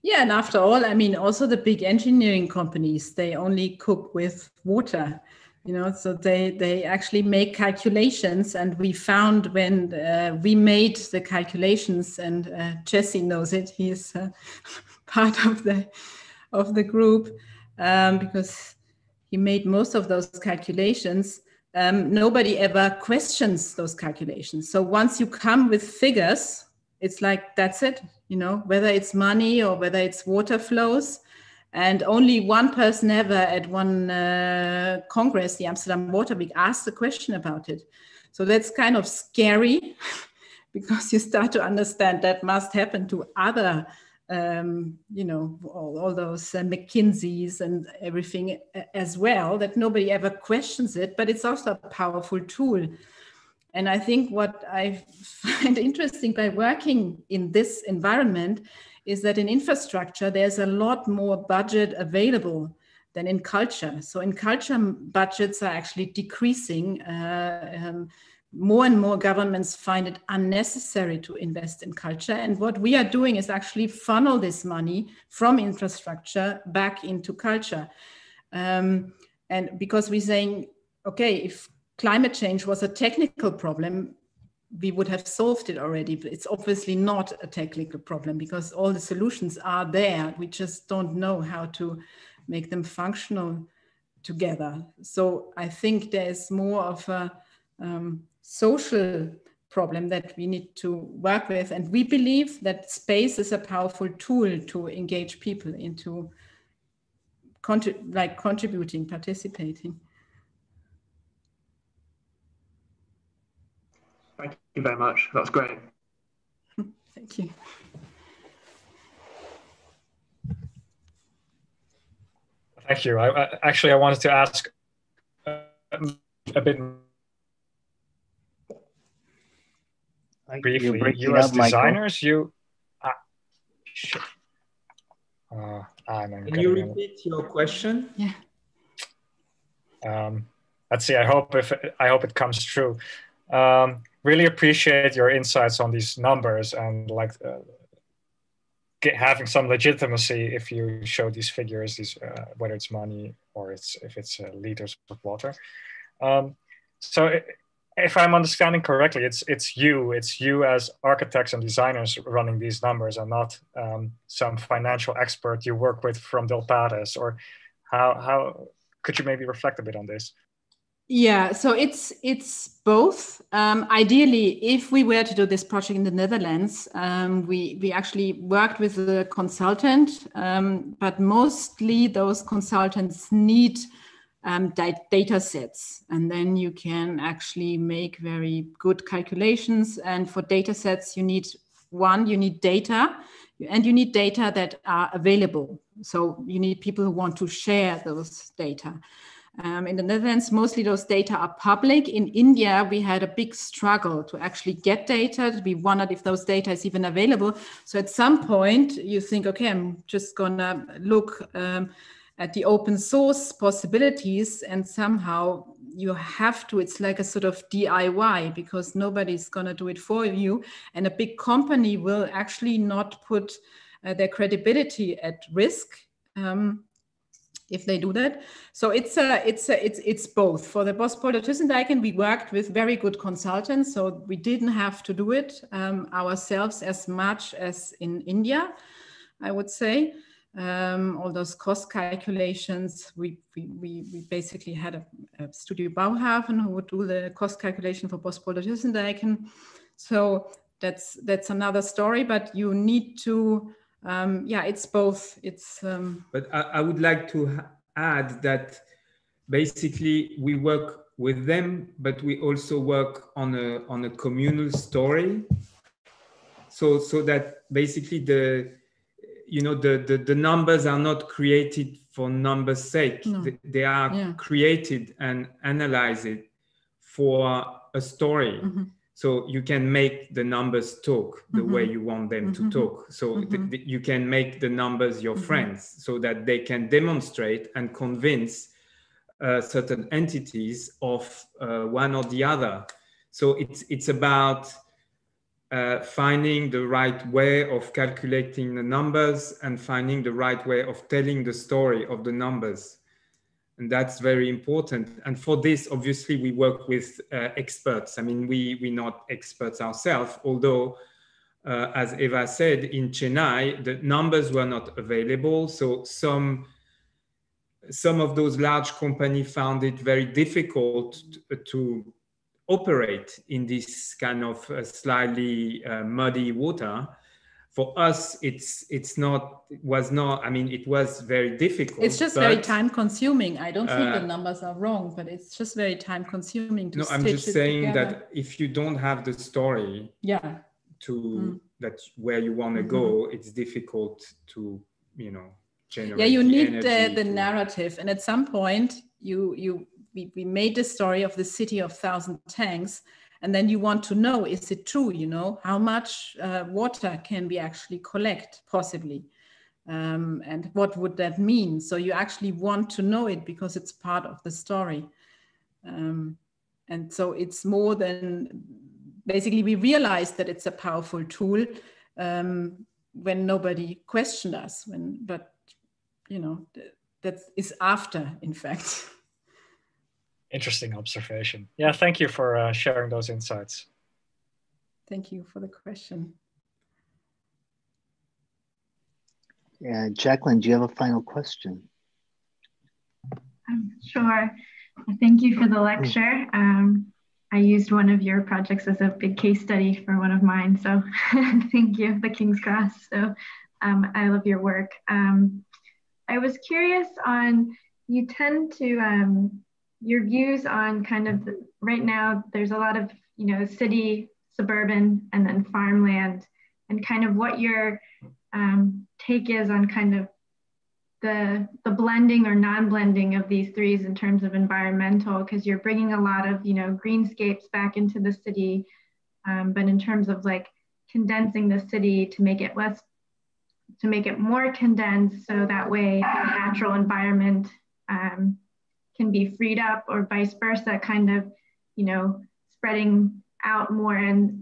Yeah, and after all, I mean, also the big engineering companies, they only cook with water, so they actually make calculations. And we found when we made the calculations, and Jesse knows it, he's part of the group, because he made most of those calculations. Nobody ever questions those calculations. So once you come with figures, it's like, that's it, whether it's money or whether it's water flows. And only one person ever at one Congress, the Amsterdam Water Week, asked a question about it. So that's kind of scary because you start to understand that must happen to other, all those McKinseys and everything as well, that nobody ever questions it, but it's also a powerful tool. And I think what I find interesting by working in this environment is that in infrastructure, there's a lot more budget available than in culture. So in culture, budgets are actually decreasing. More and more governments find it unnecessary to invest in culture. And what we are doing is actually funnel this money from infrastructure back into culture. And because we're saying, okay, if climate change was a technical problem, we would have solved it already, but it's obviously not a technical problem because all the solutions are there. We just don't know how to make them functional together. So I think there's more of a social problem that we need to work with. And we believe that space is a powerful tool to engage people into contributing, participating. Thank you very much. That was great. Thank you. Thank you. I wanted to ask a bit briefly. You as designers, Sure. Can you repeat your question? Yeah. Let's see. I hope it comes true. Really appreciate your insights on these numbers and like having some legitimacy if you show these figures, whether it's money or if it's liters of water. So if I'm understanding correctly, it's you as architects and designers running these numbers, and not some financial expert you work with from Del Pares, or how could you maybe reflect a bit on this? Yeah, so it's both. Ideally, if we were to do this project in the Netherlands, we actually worked with a consultant, but mostly those consultants need data sets, and then you can actually make very good calculations. And for data sets, you need data, and you need data that are available. So you need people who want to share those data. In the Netherlands, mostly those data are public. In India, we had a big struggle to actually get data. We wondered if those data is even available. So at some point, you think, okay, I'm just gonna look at the open source possibilities, and somehow you have to, it's like a sort of DIY, because nobody's gonna do it for you. And a big company will actually not put their credibility at risk if they do that. So it's both. For the Bospolder Tussendijken, we worked with very good consultants, so we didn't have to do it ourselves as much as in India, I would say. All those cost calculations, we basically had a Studio Bauhaven who would do the cost calculation for Bospolder Tussendijken. So that's another story, but you need to, yeah, it's both. It's. But I would like to add that basically we work with them, but we also work on a communal story. So that basically the numbers are not created for numbers' sake. No. They are created and analyzed for a story. Mm-hmm. So you can make the numbers talk the way you want them to talk. So you can make the numbers your friends, so that they can demonstrate and convince certain entities of one or the other. So it's about finding the right way of calculating the numbers and finding the right way of telling the story of the numbers. And that's very important. And for this, obviously, we work with experts. I mean, we're not experts ourselves, although, as Eva said, in Chennai, the numbers were not available. So some of those large companies found it very difficult to operate in this kind of slightly muddy water. For us, it was very difficult. It's just very time consuming. I don't think the numbers are wrong, but it's just very time consuming to stitch it together. No, I'm just saying that if you don't have the story that where you want to go, it's difficult to, generate. Yeah, you need the narrative. And at some point, we made the story of the city of 1,000 tanks. And then you want to know, is it true, how much water can we actually collect, possibly? And what would that mean? So you actually want to know it because it's part of the story. And so it's more than, basically we realized that it's a powerful tool when nobody questioned us, but that is after, in fact. Interesting observation. Yeah, thank you for sharing those insights. Thank you for the question. Yeah, Jacqueline, do you have a final question? Sure. Thank you for the lecture. I used one of your projects as a big case study for one of mine, so thank you, the King's Cross. So I love your work. I was curious on, you tend to, your views on kind of right now, there's a lot of, city, suburban, and then farmland, and kind of what your take is on kind of the blending or non-blending of these threes in terms of environmental, because you're bringing a lot of, greenscapes back into the city, but in terms of like condensing the city to make it less to make it more condensed so that way the natural environment can be freed up, or vice versa, kind of, you know, spreading out more and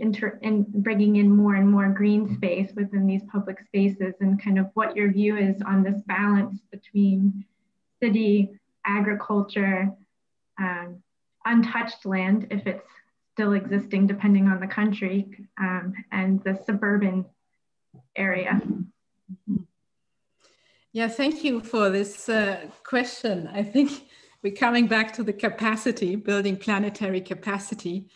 bringing in more and more green space within these public spaces, and kind of what your view is on this balance between city, agriculture, untouched land, if it's still existing depending on the country, and the suburban area. Yeah, thank you for this question. I think we're coming back to the capacity, building planetary capacity,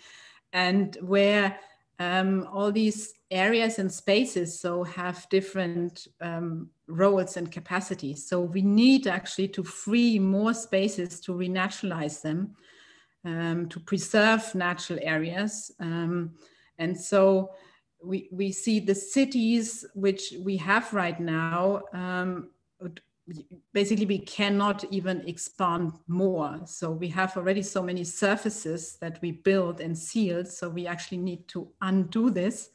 and where all these areas and spaces so have different roles and capacities. So we need actually to free more spaces to renaturalize them, to preserve natural areas. And so we see the cities which we have right now, basically we cannot even expand more. So we have already so many surfaces that we build and sealed. So we actually need to undo this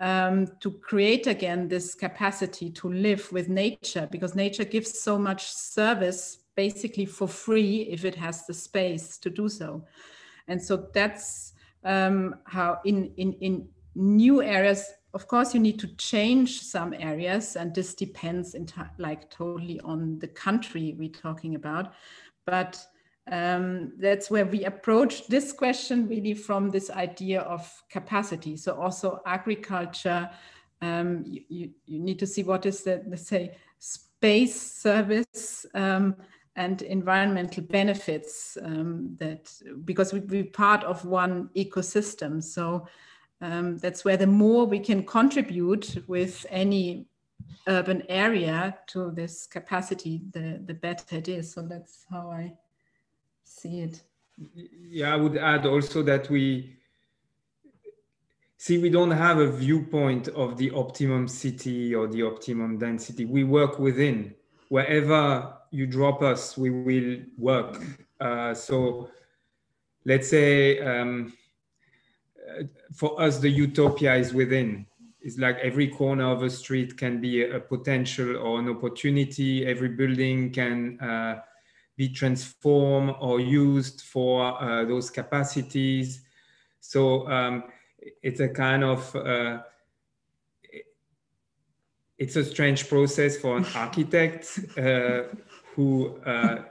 to create again this capacity to live with nature, because nature gives so much service basically for free if it has the space to do so. And so that's how in new areas, of course, you need to change some areas, and this depends like totally on the country we're talking about. But that's where we approach this question really from this idea of capacity. So also agriculture, you need to see what is the, let's say, space service and environmental benefits, that because we're part of one ecosystem. So that's where the more we can contribute with any urban area to this capacity, the better it is. So that's how I see it. Yeah, I would add also that we don't have a viewpoint of the optimum city or the optimum density. We work within. Wherever you drop us, we will work. So let's say, for us, the utopia is within. It's like every corner of a street can be a potential or an opportunity. Every building can be transformed or used for those capacities. So it's a kind of, it's a strange process for an architect who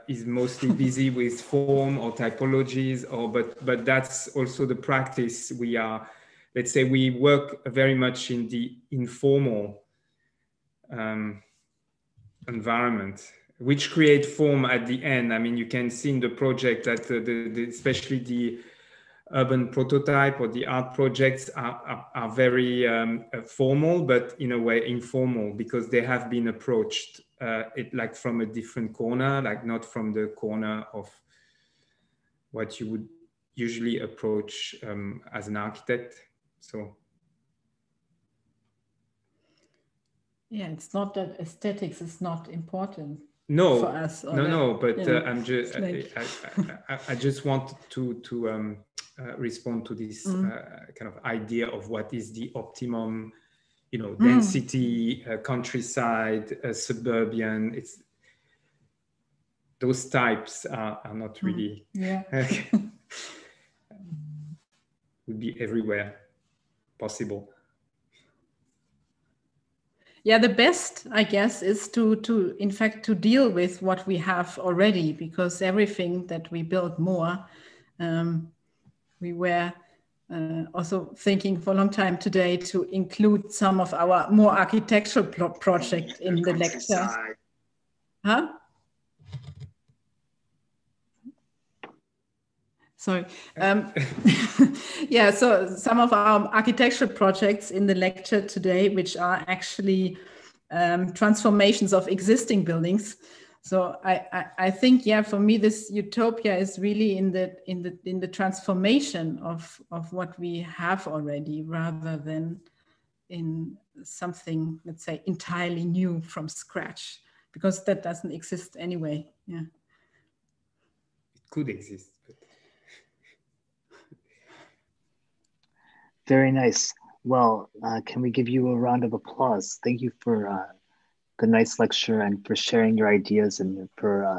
is mostly busy with form or typologies, but that's also the practice. We are, let's say, we work very much in the informal environment, which create form at the end. I mean, you can see in the project that especially the urban prototype or the art projects are very formal, but in a way informal, because they have been approached it like from a different corner, like not from the corner of what you would usually approach as an architect. So yeah, it's not that aesthetics is not important. No, for us. No, but yeah, I'm just like... I just want to respond to this kind of idea of what is the optimum, you know, density, countryside, suburban. It's those types are not really would be everywhere possible. Yeah, the best, I guess, is to in fact to deal with what we have already, because everything that we build more, we were also thinking for a long time today to include some of our more architectural project in the lecture. Huh? Sorry. Yeah, so some of our architectural projects in the lecture today, which are actually transformations of existing buildings. So I think, yeah, for me, this utopia is really in the transformation of what we have already, rather than in something, let's say, entirely new from scratch, because that doesn't exist anyway. Yeah, it could exist. Very nice. Well, can we give you a round of applause? Thank you for the nice lecture and for sharing your ideas and for